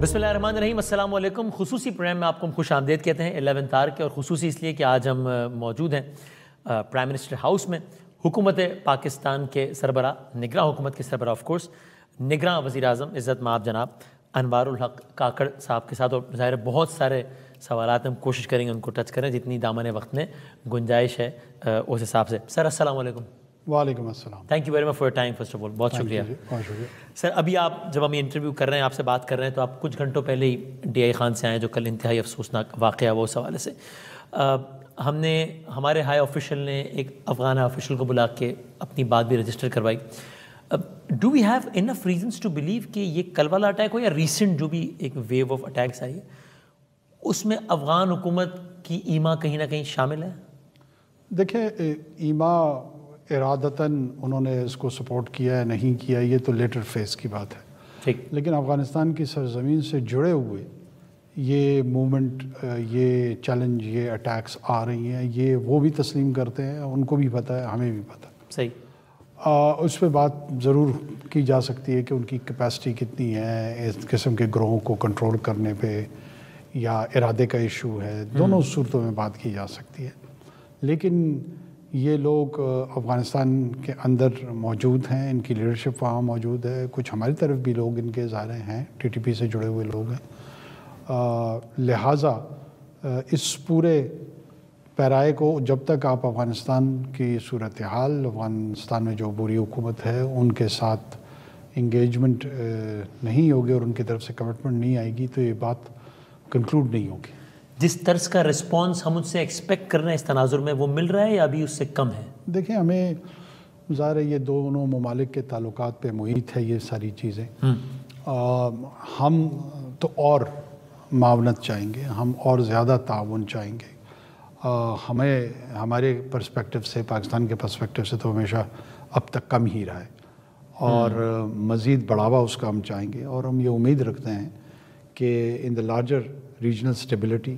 بسم اللہ الرحمن الرحیم، السلام علیکم۔ خصوصی پروگرام میں آپ کو ہم خوش آمدید کہتے ہیں 11 آر کے، اور خصوصی اس لیے کہ آج ہم موجود ہیں پرائم منسٹر ہاؤس میں حکومت پاکستان کے سربراہ، نگراں حکومت کے سربراہ آف کورس، نگراں وزیر اعظم عزت مآب جناب انوار الحق کاکڑ صاحب کے ساتھ، اور ظاہر بہت سارے سوالات ہم کوشش کریں گے ان کو ٹچ کریں جتنی دامن وقت میں گنجائش ہے اس حساب سے۔ سر السلام علیکم۔ وعلیکم السلام۔ Thank you very much for your time, first of all بہت شکریہ۔ بہت شکریہ سر، ابھی آپ جب ہم یہ انٹرویو کر رہے ہیں، آپ سے بات کر رہے ہیں، تو آپ کچھ گھنٹوں پہلے ہی ڈی آئی خان سے آئے، جو کل انتہائی افسوسناک واقعہ وہ اس حوالے سے ہم نے، ہمارے ہائی آفیشل نے ایک افغان آفیشل کو بلا کے اپنی بات بھی رجسٹر کروائی۔ Do we have enough reasons to believe کہ یہ کل والا اٹیک ہو یا ریسنٹ جو بھی ایک ویو آف اٹیکس آئی ہے اس میں افغان حکومت کی ایما کہیں نہ کہیں شامل ہے؟ دیکھیں، ایما ارادتاً انہوں نے اس کو سپورٹ کیا ہے نہیں کیا، یہ تو لیٹر فیز کی بات ہے، ٹھیک، لیکن افغانستان کی سرزمین سے جڑے ہوئے یہ موومنٹ، یہ چیلنج، یہ اٹیکس آ رہی ہیں، یہ وہ بھی تسلیم کرتے ہیں، ان کو بھی پتہ ہے، ہمیں بھی پتہ ہے۔ صحیح، اس پہ بات ضرور کی جا سکتی ہے کہ ان کی کیپیسٹی کتنی ہے اس قسم کے گروہوں کو کنٹرول کرنے پہ، یا ارادے کا ایشو ہے، دونوں صورتوں میں بات کی جا سکتی ہے، لیکن یہ لوگ افغانستان کے اندر موجود ہیں، ان کی لیڈرشپ وہاں موجود ہے، کچھ ہماری طرف بھی لوگ ان کے ظاہر ہیں، ٹی ٹی پی سے جڑے ہوئے لوگ ہیں، لہٰذا اس پورے پیرائے کو جب تک آپ افغانستان کی صورتحال، افغانستان میں جو بری حکومت ہے ان کے ساتھ انگیجمنٹ نہیں ہوگی اور ان کی طرف سے کمٹمنٹ نہیں آئے گی، تو یہ بات کنکلوڈ نہیں ہوگی۔ جس طرز کا رسپانس ہم ان سے ایکسپیکٹ کر رہے ہیں اس تناظر میں، وہ مل رہا ہے یا ابھی اس سے کم ہے؟ دیکھیں، ہمیں ظاہر ہے یہ دونوں ممالک کے تعلقات پہ محیط ہے یہ ساری چیزیں، ہم تو اور معاونت چاہیں گے، ہم اور زیادہ تعاون چاہیں گے، ہمیں ہمارے پرسپیکٹو سے، پاکستان کے پرسپیکٹو سے تو ہمیشہ اب تک کم ہی رہا ہے، اور مزید بڑھاوا اس کا ہم چاہیں گے، اور ہم یہ امید رکھتے ہیں کہ ان دا لارجر ریجنل اسٹیبلٹی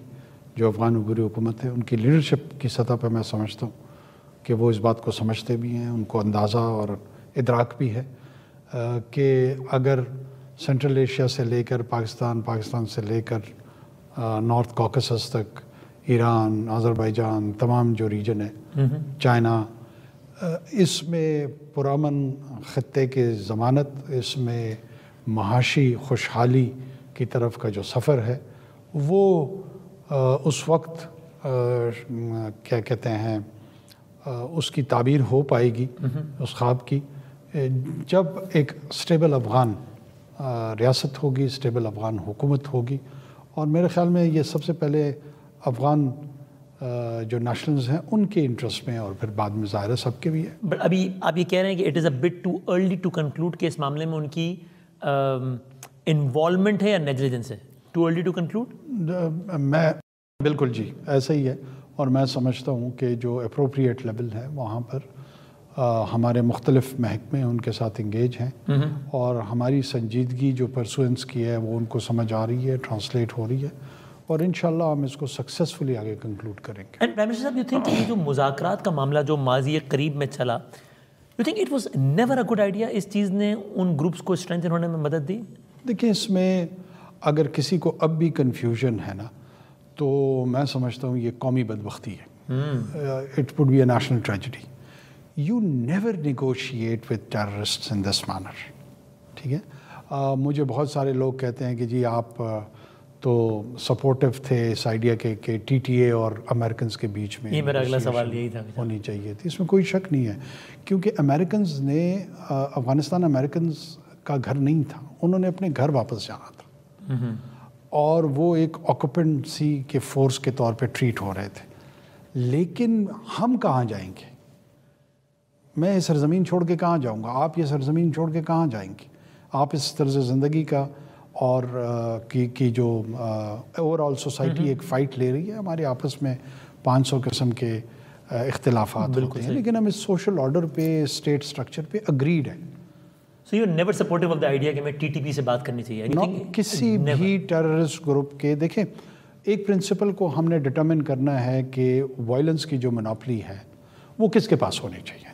جو افغان عبوری حکومت ہے، ان کی لیڈرشپ کی سطح پہ میں سمجھتا ہوں کہ وہ اس بات کو سمجھتے بھی ہیں، ان کو اندازہ اور ادراک بھی ہے کہ اگر سینٹرل ایشیا سے لے کر پاکستان سے لے کر نارتھ کوکسس تک، ایران، آذربائیجان، تمام جو ریجن ہے، چائنا، اس میں پرامن خطے کی ضمانت، اس میں معاشی خوشحالی کی طرف کا جو سفر ہے وہ اس وقت کیا کہتے ہیں اس کی تعبیر ہو پائے گی اس خواب کی جب ایک سٹیبل افغان ریاست ہوگی، سٹیبل افغان حکومت ہوگی، اور میرے خیال میں یہ سب سے پہلے افغان جو نیشنلز ہیں ان کے انٹرسٹ میں، اور پھر بعد میں ظاہر ہے سب کے بھی ہے۔ بٹ ابھی آپ یہ کہہ رہے ہیں کہ it is a bit too early to conclude کہ اس معاملے میں ان کی انوالومنٹ ہے یا نیگلیجنس ہے؟ Too early to conclude? میں بالکل جی ایسا ہی ہے، اور میں سمجھتا ہوں کہ جو اپروپریٹ لیول ہے وہاں پر ہمارے مختلف محکمے ان کے ساتھ انگیج ہیں، اور ہماری سنجیدگی جو پرسوئنس کی ہے وہ ان کو سمجھ آ رہی ہے، ٹرانسلیٹ ہو رہی ہے، اور انشاءاللہ ہم اس کو سکسیسفلی آگے کنکلوڈ کریں گے۔ اینڈ پرائم منسٹر صاحب، یو تھنک کہ یہ جو مذاکرات کا معاملہ جو ماضی قریب میں چلا، you think it was never a good idea? اس چیز نے ان گروپس کو اسٹرینتھن ہونے میں مدد دی؟ دیکھیں، اس میں اگر کسی کو اب بھی کنفیوژن ہے نا، تو میں سمجھتا ہوں یہ قومی بدبختی ہے، it would be a national tragedy. You never negotiate with terrorists in this manner, ٹھیک ہے؟ مجھے بہت سارے لوگ کہتے ہیں کہ جی آپ تو سپورٹو تھے اس آئیڈیا کے کہ ٹی ٹی اے اور امریکنز کے بیچ میں، یہ میرا اگلا سوال یہی تھا، ہونی چاہیے تھی۔ اس میں کوئی شک نہیں ہے، کیونکہ امریکنز نے افغانستان امریکنز کا گھر نہیں تھا، انہوں نے اپنے گھر واپس جانا تھا، اور وہ ایک آکوپنسی کے فورس کے طور پہ ٹریٹ ہو رہے تھے، لیکن ہم کہاں جائیں گے؟ میں یہ سرزمین چھوڑ کے کہاں جاؤں گا؟ آپ یہ سرزمین چھوڑ کے کہاں جائیں گے؟ آپ اس طرز زندگی کا اور کی جو اوور آل سوسائٹی ایک فائٹ لے رہی ہے، ہمارے آپس میں 500 قسم کے اختلافات ہوتے ہیں، لیکن ہم اس سوشل آرڈر پہ، اسٹیٹ سٹرکچر پہ اگریڈ ہیں۔ So you never supportive of the idea کہ میں ٹی ٹی پی سے بات کرنی چاہیے؟ کسی بھی ٹیررسٹ گروپ کے، دیکھیں ایک پرنسپل کو ہم نے ڈٹرمن کرنا ہے کہ وائلنس کی جو مناپلی ہے وہ کس کے پاس ہونی چاہیے۔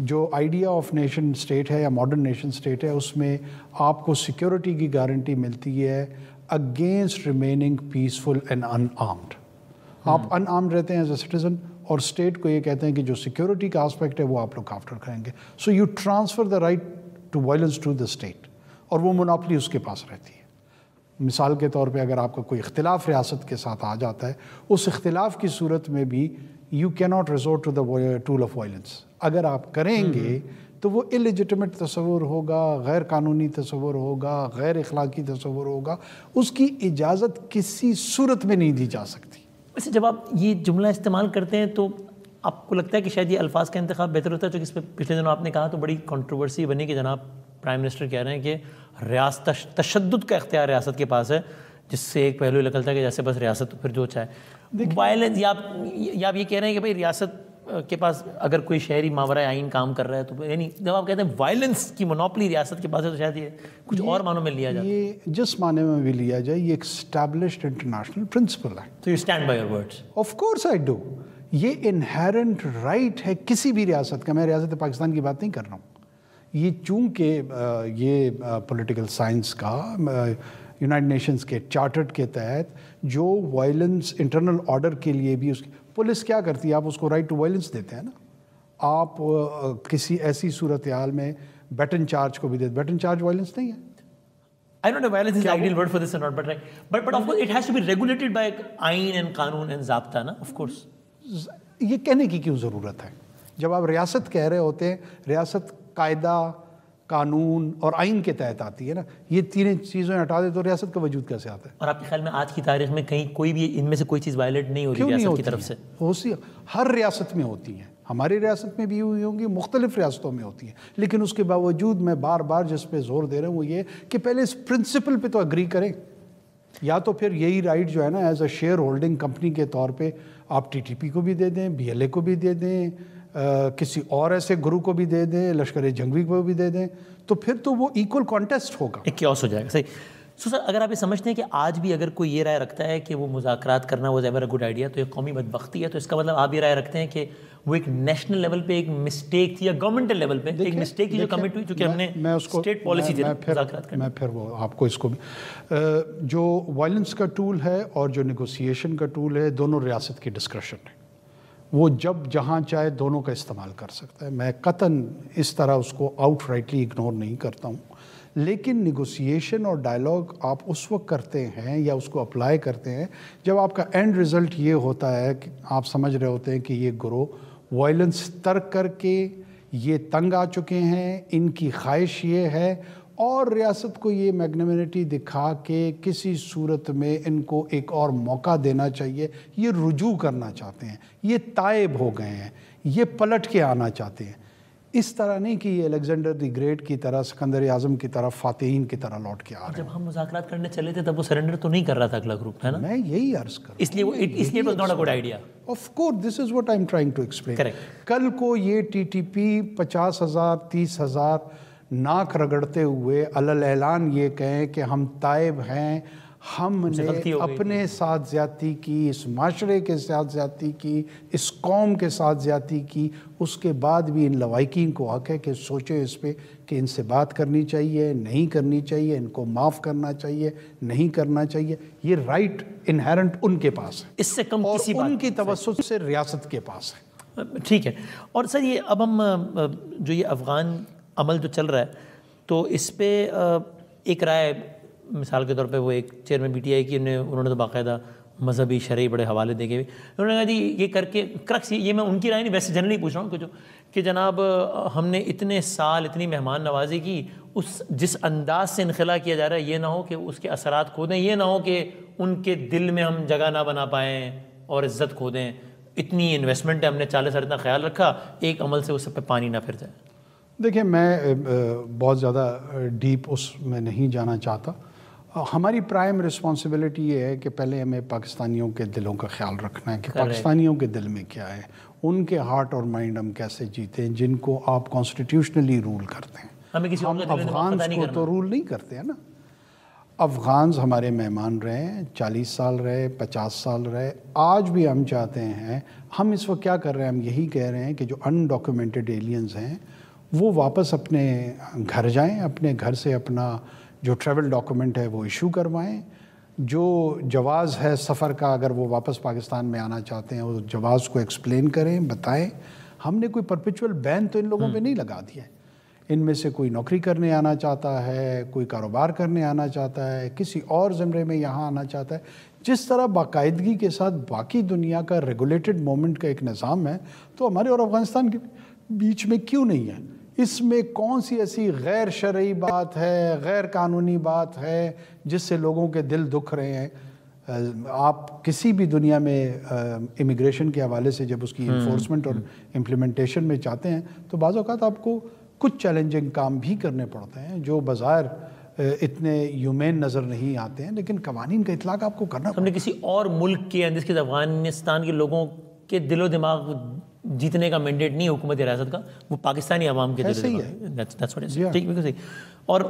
جو آئیڈیا آف نیشن اسٹیٹ ہے یا ماڈرن نیشن اسٹیٹ ہے اس میں آپ کو سیکیورٹی کی گارنٹی ملتی ہے against remaining peaceful and in armed. آپ ان آرمڈ رہتے ہیں ایز اے سٹیزن اور اسٹیٹ کو یہ کہتے ہیں کہ جو سیکیورٹی کا آسپیکٹ ہے وہ آپ لوگ آفٹر کریں گے. So you transfer the right to violence to the state اور وہ مونوپلی اس کے پاس رہتی ہے. مثال کے طور پہ اگر آپ کا کوئی اختلاف ریاست کے ساتھ آ جاتا ہے اس اختلاف کی صورت میں بھی یو کی not resort to the tool of violence. اگر آپ کریں گے تو وہ الیجٹمیٹ تصور ہوگا, غیر قانونی تصور ہوگا, غیر اخلاقی تصور ہوگا, اس کی اجازت کسی صورت میں نہیں دی جا سکتی. ویسے جب آپ یہ جملہ استعمال کرتے ہیں تو آپ کو لگتا ہے کہ شاید یہ الفاظ کا انتخاب بہتر ہوتا ہے؟ چونکہ اس پہ پچھلے دنوں آپ نے کہا تو بڑی کنٹروورسی بنی کہ جناب پرائم منسٹر کہہ رہے ہیں کہ ریاست تشدد کا اختیار ریاست کے پاس ہے, جس سے ایک پہلو نکلتا ہے کہ جیسے بس ریاست پھر جو چاہے وائلنس, یا آپ یہ کہہ رہے ہیں کہ بھائی ریاست کے پاس اگر کوئی شہری ماورائے آئین کام کر رہا ہے تو یعنی جب آپ کہتے ہیں وائلنس کی مونوپلی ریاست کے پاس ہے تو شاید یہ کچھ اور معنوں میں لیا جائے. یہ جس معنی میں بھی لیا جائے یہ ایک اسٹیبلشڈ انٹرنیشنل پرنسپل ہے. تو you stand by your words? Of course I do. یہ انہیرنٹ رائٹ ہے کسی بھی ریاست کا. میں ریاست پاکستان کی بات نہیں کر رہا ہوں. یہ چونکہ یہ پولیٹیکل سائنس کا یونائٹڈ نیشنز کے چارٹرڈ کے تحت جو وائلنس انٹرنل آرڈر کے لیے بھی اس کی پولیس کیا کرتی ہے, آپ اس کو رائٹ ٹو وائلنس دیتے ہیں نا. آپ کسی ایسی صورتحال میں بیٹن چارج کو بھی دیتے. بیٹن چارج وائلنس نہیں ہے. I don't know violence is the ideal word for this or not, but right. But of course it has to be regulated by آئین and قانون and ضابطہ نا, of course. یہ کہنے کی کیوں ضرورت ہے؟ جب آپ ریاست کہہ رہے ہوتے ہیں, ریاست قاعدہ, قانون اور آئین کے تحت آتی ہے نا. یہ تینوں چیزیں ہٹا دے تو ریاست کا وجود کیسے آتا ہے؟ اور آپ کے خیال میں آج کی تاریخ میں کہیں کوئی بھی ان میں سے کوئی چیز وائلیٹ نہیں ہو رہی ریاست کی طرف سے؟ ہر ریاست میں ہوتی ہیں. ہماری ریاست میں بھی ہوئی ہوں گی, مختلف ریاستوں میں ہوتی ہیں. لیکن اس کے باوجود میں بار بار جس پہ زور دے رہا ہوں وہ یہ کہ پہلے اس پرنسپل پہ تو اگری کریں, یا تو پھر یہی رائٹ جو ہے نا as a share holding company کے طور پہ آپ ٹی ٹی پی کو بھی دے دیں, بی ایل اے کو بھی دے دیں, کسی اور ایسے گروہ کو بھی دے دیں, لشکر جنگی کو بھی دے دیں, تو پھر تو وہ ایکول کانٹیسٹ ہوگا, ایک کیوس ہو جائے گا. صحیح. سر اگر آپ یہ سمجھتے ہیں کہ آج بھی اگر کوئی یہ رائے رکھتا ہے کہ وہ مذاکرات کرنا وہ ایور اے گڈ آئیڈیا, تو یہ قومی بدبختی ہے, تو اس کا مطلب آپ یہ رائے رکھتے ہیں کہ وہ ایک نیشنل لیول پہ ایک مسٹیک تھی یا گورنمنٹل لیول پہ ایک مسٹیک تھی جو کمٹ ہوئی, چونکہ ہم نے اسٹیٹ پالیسی تھی مذاکرات کرنا. میں پھر وہ آپ کو اس کو بھی جو وائلنس کا ٹول ہے اور جو نیگوسیشن کا ٹول ہے دونوں ریاست کی ڈسکریشن ہے. وہ جب جہاں چاہے دونوں کا استعمال کر سکتا ہے. میں قطعاً اس طرح اس کو آؤٹ رائٹلی اگنور نہیں کرتا ہوں. لیکن نیگوسیشن اور ڈائلاگ آپ اس وقت کرتے ہیں یا اس کو اپلائی کرتے ہیں جب آپ کا اینڈ رزلٹ یہ ہوتا ہے کہ آپ سمجھ رہے ہوتے ہیں کہ یہ گروہ وائلنس ترک کر کے یہ تنگ آ چکے ہیں, ان کی خواہش یہ ہے, اور ریاست کو یہ میگنمنٹی دکھا کے کسی صورت میں ان کو ایک اور موقع دینا چاہیے. یہ رجوع کرنا چاہتے ہیں, یہ تائب ہو گئے ہیں, یہ پلٹ کے آنا چاہتے ہیں. اس طرح نہیں کہ یہ الیگزینڈر دی گریٹ کی طرح, سکندر اعظم کی طرح, فاتحین کی طرح لوٹ کے آ رہے ہیں. جب ہم مذاکرات کرنے چلے تھے تب وہ سرنڈر تو نہیں کر رہا تھا اگلا گروپ, ہے نا؟ میں یہی عرض کر رہا ہوں, اس لیے was not a good idea. Of course this is what I am trying to explain. کل کو یہ ٹی ٹی پی 50,000 30,000 ناک رگڑتے ہوئے علل اعلان یہ کہیں کہ ہم تائب ہیں, ہم نے اپنے ساتھ زیادتی کی, اس معاشرے کے ساتھ زیادتی کی, اس قوم کے ساتھ زیادتی کی, اس کے بعد بھی ان لوائقین کو حق ہے کہ سوچیں اس پہ کہ ان سے بات کرنی چاہیے, نہیں کرنی چاہیے, ان کو معاف کرنا چاہیے, نہیں کرنا چاہیے. یہ رائٹ انہیرنٹ ان کے پاس ہے, اس سے کم کسی بات ان کی توسط سے ریاست کے پاس ہے. ٹھیک ہے. اور سر یہ اب ہم جو یہ افغان عمل جو چل رہا ہے تو اس پہ ایک رائے مثال کے طور پہ وہ ایک چیئرمین پی ٹی آئی کی انہوں نے تو باقاعدہ مذہبی شرعی بڑے حوالے دے کے بھی انہوں نے کہا جی یہ کر کے کرکس, یہ میں ان کی رائے نہیں ویسے جنرلی پوچھ رہا ہوں کہ جناب ہم نے اتنے سال اتنی مہمان نوازی کی, اس جس انداز سے انخلا کیا جا رہا ہے یہ نہ ہو کہ اس کے اثرات کھو دیں, یہ نہ ہو کہ ان کے دل میں ہم جگہ نہ بنا پائیں اور عزت کھو دیں. اتنی انویسٹمنٹ ہے, ہم نے 40 سال اتنا خیال رکھا, ایک عمل سے اس پہ پانی نہ پھر جائے. دیکھیں میں بہت زیادہ ڈیپ اس میں نہیں جانا چاہتا. ہماری پرائم رسپانسبلٹی یہ ہے کہ پہلے ہمیں پاکستانیوں کے دلوں کا خیال رکھنا ہے کہ پاکستانیوں کے دل میں کیا ہے, ان کے ہارٹ اور مائنڈ ہم کیسے جیتے ہیں جن کو آپ کانسٹیٹیوشنلی رول کرتے ہیں. ہم افغانس کو تو رول نہیں کرتے ہیں نا. افغانز ہمارے مہمان رہے ہیں، 40 سال رہے، 50 سال رہے، آج بھی ہم چاہتے ہیں، ہم اس وقت کیا کر رہے ہیں، ہم یہی کہہ رہے ہیں کہ جو انڈاکیومنٹڈ ایلینز ہیں وہ واپس اپنے گھر جائیں، اپنے گھر سے اپنا جو ٹریول ڈاکیومنٹ ہے وہ ایشو کروائیں، جو جواز ہے سفر کا اگر وہ واپس پاکستان میں آنا چاہتے ہیں اس جواز کو ایکسپلین کریں، بتائیں۔ ہم نے کوئی پرپیچول بین تو ان لوگوں پہ نہیں لگا دیا ہے۔ ان میں سے کوئی نوکری کرنے آنا چاہتا ہے، کوئی کاروبار کرنے آنا چاہتا ہے، کسی اور زمرے میں یہاں آنا چاہتا ہے، جس طرح باقاعدگی کے ساتھ باقی دنیا کا ریگولیٹڈ موومنٹ کا ایک نظام ہے تو ہمارے اور افغانستان کے بیچ میں کیوں نہیں ہے؟ اس میں کون سی ایسی غیر شرعی بات ہے، غیر قانونی بات ہے جس سے لوگوں کے دل دکھ رہے ہیں؟ آپ کسی بھی دنیا میں امیگریشن کے حوالے سے جب اس کی انفورسمنٹ اور امپلیمنٹیشن میں چاہتے ہیں تو بعض اوقات آپ کو کچھ چیلنجنگ کام بھی کرنے پڑتے ہیں جو بظاہر اتنے ہیومین نظر نہیں آتے ہیں، لیکن قوانین کا اطلاق آپ کو کرنا پڑتا ہے۔ ہم نے کسی اور ملک کے جس کے افغانستان کے لوگوں کے دل و دماغ جیتنے کا مینڈیٹ نہیں ہے حکومت ریاست کا، وہ پاکستانی عوام کے دل و دماغ ٹھیک بالکل صحیح۔ اور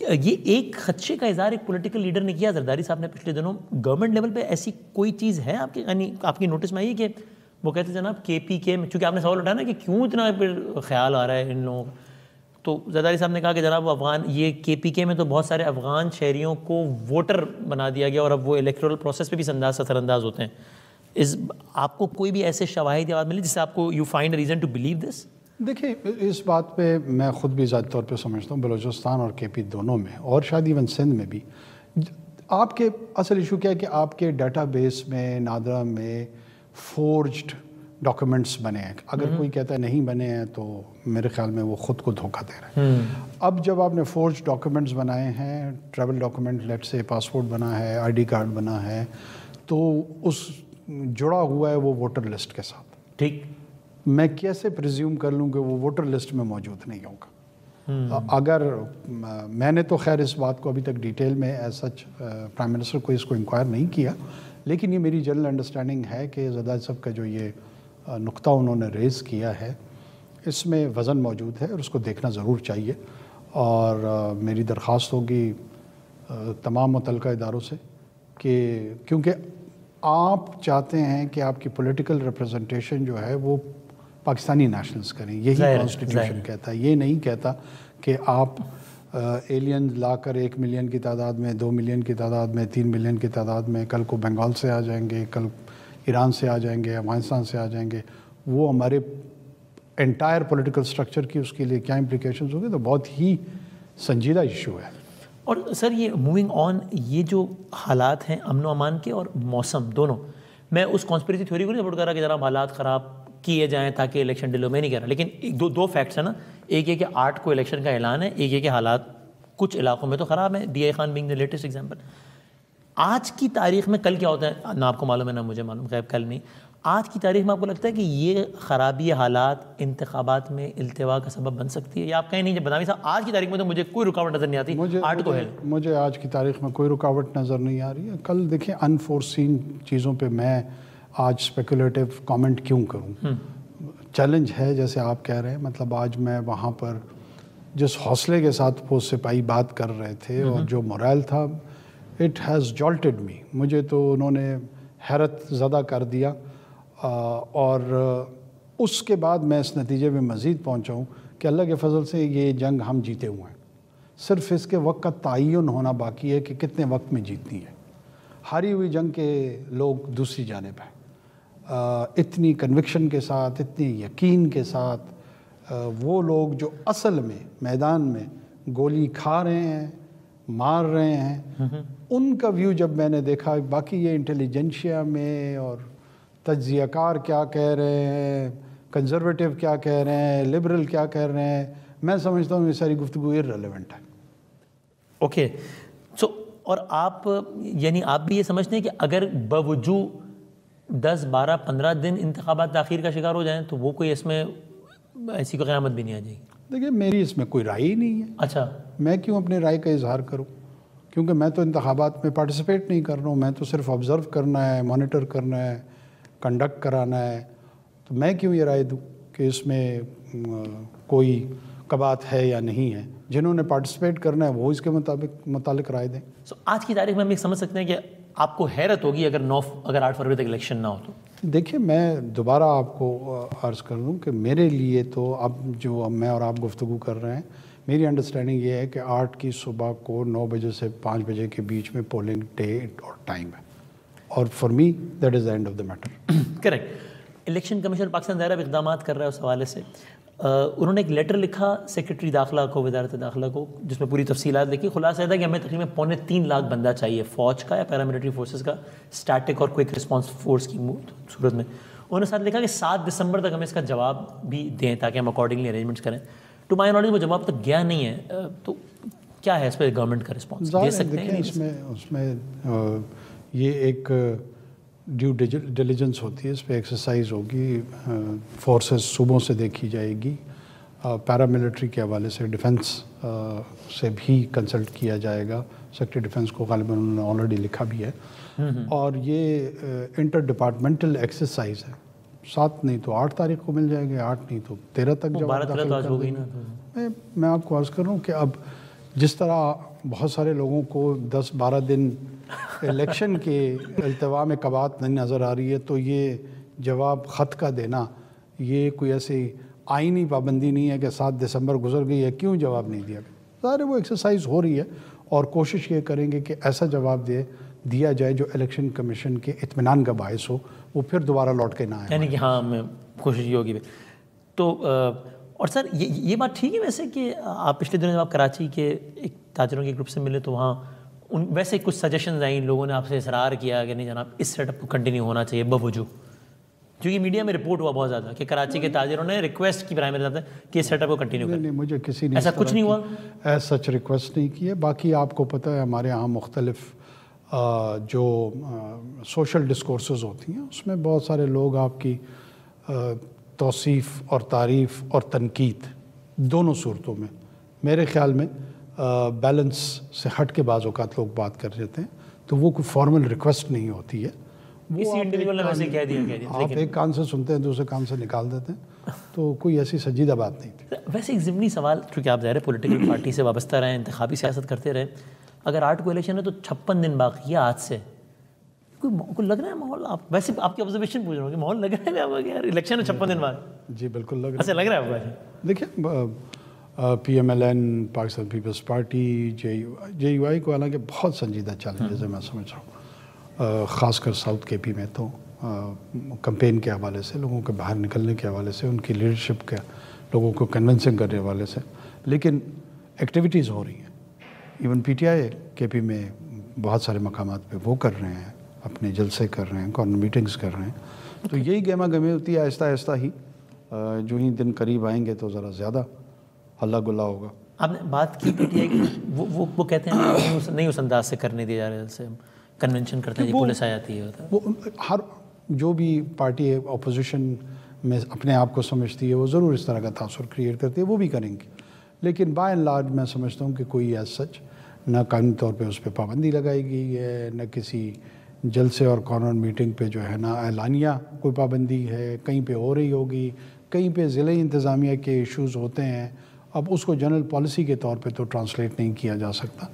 یہ ایک خدشے کا اظہار ایک پولیٹیکل لیڈر نے کیا زرداری صاحب نے پچھلے دنوں، گورنمنٹ لیول پہ ایسی کوئی چیز ہے آپ کے یعنی آپ کی نوٹس میں آئی کہ وہ کہتے جناب کے پی کے میں، چونکہ آپ نے سوال اٹھایا نا کہ کیوں اتنا خیال آ رہا ہے ان لوگوں کا، تو زرداری صاحب نے کہا کہ جناب افغان یہ کے پی کے میں تو بہت سارے افغان شہریوں کو ووٹر بنا دیا گیا اور اب وہ الیکٹورل پروسیس پہ بھی اثر انداز ہوتے ہیں۔ آپ کو کوئی بھی ایسے شواہد یا بات ملی جس سے آپ کو you find a reason to believe this? دیکھیں اس بات پہ میں خود بھی ذاتی طور پہ سمجھتا ہوں بلوچستان اور کے پی دونوں میں اور شاید ایون سندھ میں بھی آپ کے اصل ایشو کیا ہے کہ آپ کے ڈیٹا بیس میں نادرا میں فورجڈ ڈاکیومنٹس بنے ہیں۔ اگر کوئی کہتا ہے نہیں بنے ہیں تو میرے خیال میں وہ خود کو دھوکہ دے رہا ہے۔ اب جب آپ نے فورجڈ ڈاکیومنٹس بنائے ہیں، ٹریول ڈاکیومنٹ لیٹ سے پاسپورٹ بنا ہے، آئی ڈی کارڈ بنا ہے، تو اس جڑا ہوا ہے وہ ووٹر لسٹ کے ساتھ، ٹھیک، میں کیسے پریزیوم کر لوں کہ وہ ووٹر لسٹ میں موجود نہیں ہوگا؟ اگر میں نے تو خیر اس بات کو ابھی تک ڈیٹیل میں ایز سچ پرائم منسٹر کو اس کو انکوائر نہیں کیا، لیکن یہ میری جنرل انڈرسٹینڈنگ ہے کہ زرداری صاحب کا جو یہ نقطہ انہوں نے ریز کیا ہے اس میں وزن موجود ہے اور اس کو دیکھنا ضرور چاہیے۔ اور میری درخواست ہوگی تمام متعلقہ اداروں سے کہ کیونکہ آپ چاہتے ہیں کہ آپ کی پولیٹیکل ریپرزنٹیشن جو ہے وہ پاکستانی نیشنلز کریں، یہی کانسٹیٹیوشن کہتا ہے، یہ نہیں کہتا کہ آپ ایلین لا کر 1 ملین کی تعداد میں، 2 ملین کی تعداد میں، 3 ملین کی تعداد میں کل کو بنگال سے آ جائیں گے، کل ایران سے آ جائیں گے، افغانستان سے آ جائیں گے، وہ ہمارے انٹائر پولیٹیکل سٹرکچر کی اس کے لیے کیا امپلیکیشنز ہوگی، تو بہت ہی سنجیدہ ایشو ہے۔ اور سر یہ موونگ آن، یہ جو حالات ہیں امن و امان کے اور موسم دونوں، میں اس کانسپریسی تھیوری کو نہیں سپورٹ کر رہا کہ جناب حالات خراب کیے جائیں تاکہ الیکشن ڈیلے، میں نہیں کہہ رہا، لیکن دو فیکٹس ہیں نا، ایک یہ کہ 8 کو الیکشن کا اعلان ہے، ایک یہ کہ حالات کچھ علاقوں میں تو خراب ہیں، D I Khan being the latest example. آج کی تاریخ میں کل کیا ہوتا ہے نہ آپ کو معلوم ہے نہ مجھے معلوم، غیب کل نہیں، آج کی تاریخ میں آپ کو لگتا ہے کہ یہ خرابی حالات انتخابات میں التوا کا سبب بن سکتی ہے، یا آپ کہیں نہیں؟ جب بدنامی صاحب آج کی تاریخ میں تو مجھے کوئی رکاوٹ نظر نہیں آتی، مجھے آج کی تاریخ میں کوئی رکاوٹ نظر نہیں آ رہی ہے۔ کل دیکھیں انفورسین چیزوں پہ میں آج اسپیکولیٹو کامنٹ کیوں کروں؟ چیلنج ہے جیسے آپ کہہ رہے ہیں، مطلب آج میں وہاں پر جس حوصلے کے ساتھ وہ سپاہی بات کر رہے تھے اور جو مورائل تھا، اٹ ہیز جالٹڈ می، مجھے تو انہوں نے حیرت زدہ کر دیا، اور اس کے بعد میں اس نتیجے میں مزید پہنچا ہوں کہ اللہ کے فضل سے یہ جنگ ہم جیتے ہوئے ہیں، صرف اس کے وقت کا تعین ہونا باقی ہے کہ کتنے وقت میں جیتنی ہے۔ ہاری ہوئی جنگ کے لوگ دوسری جانب ہیں، اتنی کنوکشن کے ساتھ، اتنی یقین کے ساتھ وہ لوگ جو اصل میں میدان میں گولی کھا رہے ہیں، مار رہے ہیں، ان کا ویو جب میں نے دیکھا، باقی یہ انٹیلیجنشیا میں اور تجزیہ کار کیا کہہ رہے ہیں، کنزرویٹو کیا کہہ رہے ہیں، لبرل کیا کہہ رہے ہیں، میں سمجھتا ہوں یہ ساری گفتگو ارریلیونٹ ہے۔ اوکے، سو اور آپ یعنی آپ بھی یہ سمجھتے ہیں کہ اگر باوجود 10 12 15 دن انتخابات تاخیر کا شکار ہو جائیں تو وہ کوئی اس میں ایسی کوئی قیامت بھی نہیں آ جائے گی؟ دیکھیے میری اس میں کوئی رائے ہی نہیں ہے۔ اچھا، میں کیوں اپنے رائے کا اظہار کروں؟ کیونکہ میں تو انتخابات میں پارٹیسپیٹ نہیں کر رہا ہوں، میں تو صرف آبزرو کرنا ہے، مانیٹر کرنا ہے، کنڈکٹ کرانا ہے، تو میں کیوں یہ رائے دوں کہ اس میں کوئی کبات ہے یا نہیں ہے. جنہوں نے پارٹیسپیٹ کرنا ہے وہ اس کے متعلق رائے دیں. آج کی تاریخ میں ہم یہ سمجھ سکتے ہیں کہ آپ کو حیرت ہوگی اگر 8 فروری تک الیکشن نہ ہو تو. دیکھیں میں دوبارہ آپ کو عرض کر دوں کہ میرے لیے تو اب جو میں اور آپ گفتگو کر رہے ہیں, میری انڈرسٹینڈنگ یہ ہے کہ 8 کی صبح کو 9 بجے سے 5 بجے کے بیچ میں پولنگ ڈیٹ اور ٹائم ہے, اور for me that is the and of the matter. Correct. Election commission Pakistan ظاہر اب اقدامات کر رہا ہے اس حوالے سے. انہوں نے ایک لیٹر لکھا سیکرٹری داخلہ کو, وزارت داخلہ کو, جس میں پوری تفصیلات لکھی. خلاصہ تھا کہ ہمیں تقریباً 3.25 لاکھ بندہ چاہیے فوج کا یا پیراملٹری فورسز کا, اسٹیٹک اور کوئک رسپانس فورس کی صورت میں. انہوں نے ساتھ لکھا کہ 7 دسمبر تک ہمیں اس کا جواب بھی دیں تاکہ ہم اکارڈنگلی ارینجمنٹس کریں. ٹو مائی نالج وہ جواب تک گیا نہیں ہے, تو کیا ہے اس پہ گورنمنٹ کا رسپانس دے سکتے ہیں؟ اس میں یہ ایک ڈیو ڈیلیجنس ہوتی ہے, اس پہ ایکسرسائز ہوگی, فورسز صوبوں سے دیکھی جائے گی, پیراملٹری کے حوالے سے ڈیفنس سے بھی کنسلٹ کیا جائے گا. سیکرٹری ڈیفنس کو غالباً انہوں نے آلریڈی لکھا بھی ہے, اور یہ انٹر ڈپارٹمنٹل ایکسرسائز ہے. 7 نہیں تو 8 تاریخ کو مل جائے گا, 8 نہیں تو 13 تک جواب داخل کر دیں گے. میں آپ کو عرض کر رہا ہوں کہ اب جس طرح بہت سارے لوگوں کو 10-12 دن الیکشن کے التوا میں کبات نہیں نظر آ رہی ہے, تو یہ جواب خط کا دینا یہ کوئی ایسی آئینی پابندی نہیں ہے کہ 7 دسمبر گزر گئی ہے کیوں جواب نہیں دیا گیا. ظاہر ہے وہ ایکسرسائز ہو رہی ہے, اور کوشش یہ کریں گے کہ ایسا جواب دیا جائے جو الیکشن کمیشن کے اطمینان کا باعث ہو, وہ پھر دوبارہ لوٹ کے نہ آئے. یعنی کہ ہاں میں کوشش یہ ہوگی. تو اور سر یہ بات ٹھیک ہے ویسے کہ آپ پچھلے دنوں جب آپ کراچی کے ایک تاجروں کے گروپ سے ملے تو وہاں ویسے کچھ سجیشنز آئیں, لوگوں نے آپ سے اصرار کیا کہ نہیں جناب اس سیٹ اپ کو کنٹینیو ہونا چاہیے بوجود, جو کہ میڈیا میں رپورٹ ہوا بہت زیادہ کہ کراچی کے تاجروں نے ریکویسٹ کی پرائمری صاحب سے کہ اس سیٹ اپ کو کنٹینیو کریں. نہیں, مجھے کسی نے ایسا کچھ نہیں ہوا, ایسا سچ ریکویسٹ نہیں کی ہے. باقی آپ کو پتہ ہے ہمارے یہاں مختلف جو سوشل ڈسکورسز ہوتی ہیں اس میں بہت سارے لوگ آپ کی توصیف اور تعریف اور تنقید دونوں صورتوں میں میرے خیال میں بیلنس سے ہٹ کے بعض اوقات لوگ بات کر دیتے ہیں, تو وہ کوئی فارمل ریکویسٹ نہیں ہوتی ہے. آپ ایک کان سے سنتے ہیں دوسرے کان سے نکال دیتے ہیں, تو کوئی ایسی سنجیدہ بات نہیں تھی. ویسے ایک ضمنی سوال, چونکہ آپ ظاہر پولیٹیکل پارٹی سے وابستہ رہے, انتخابی سیاست کرتے رہے, اگر 8 کو الیکشن ہے تو 56 دن باقی ہے آج سے, کوئی لگ رہا ہے ماحول, آپ ویسے آپ کی آبزرویشن پوچھ رہا ہوں کہ ماحول لگ رہا ہے کہ یار الیکشن ہے 56 دن بعد؟ جی بالکل لگ رہا ہے. ایسا لگ رہا ہے آپ کو؟ دیکھیں پی ایم ایل این, پاکستان پیپلز پارٹی, جے یو آئی کو حالانکہ بہت سنجیدہ چیلنجز ہے میں سمجھ رہا ہوں, خاص کر ساؤتھ کے پی میں تو کمپین کے حوالے سے, لوگوں کے باہر نکلنے کے حوالے سے, ان کی لیڈرشپ کے, لوگوں کو کنونسنگ کرنے کے حوالے سے. لیکن ایکٹیویٹیز ہو رہی ہیں. ایون پی ٹی آئی کے پی میں بہت سارے مقامات پہ وہ کر رہے ہیں, اپنے جلسے کر رہے ہیں, کارنر میٹنگز کر رہے ہیں. تو یہی گہما گہمی ہوتی ہے, آہستہ آہستہ ہی جو ہی دن قریب آئیں گے تو ذرا زیادہ ہلا گلا ہوگا. آپ نے بات کی پی ٹی آئی کی, وہ کہتے ہیں نہیں اس انداز سے کرنے دیا جا رہا ہے جیسے ہم کنونشن کرتے ہیں, پولیس آ جاتی ہے. وہ ہر جو بھی پارٹی اپوزیشن میں اپنے آپ کو سمجھتی ہے وہ ضرور اس طرح کا تاثر کریٹ کرتی ہے, وہ بھی کریں گے. لیکن بائی اینڈ لارج میں سمجھتا ہوں کہ کوئی ایز سچ نہ قانونی طور پہ اس پہ پابندی لگائی گئی ہے, نہ کسی جلسے اور کارنر میٹنگ پہ جو ہے نا اعلانیہ کوئی پابندی ہے. کہیں پہ ہو رہی ہوگی, کہیں پہ ضلعی انتظامیہ کے ایشوز ہوتے ہیں, اب اس کو جنرل پالیسی کے طور پہ تو ٹرانسلیٹ نہیں کیا جا سکتا.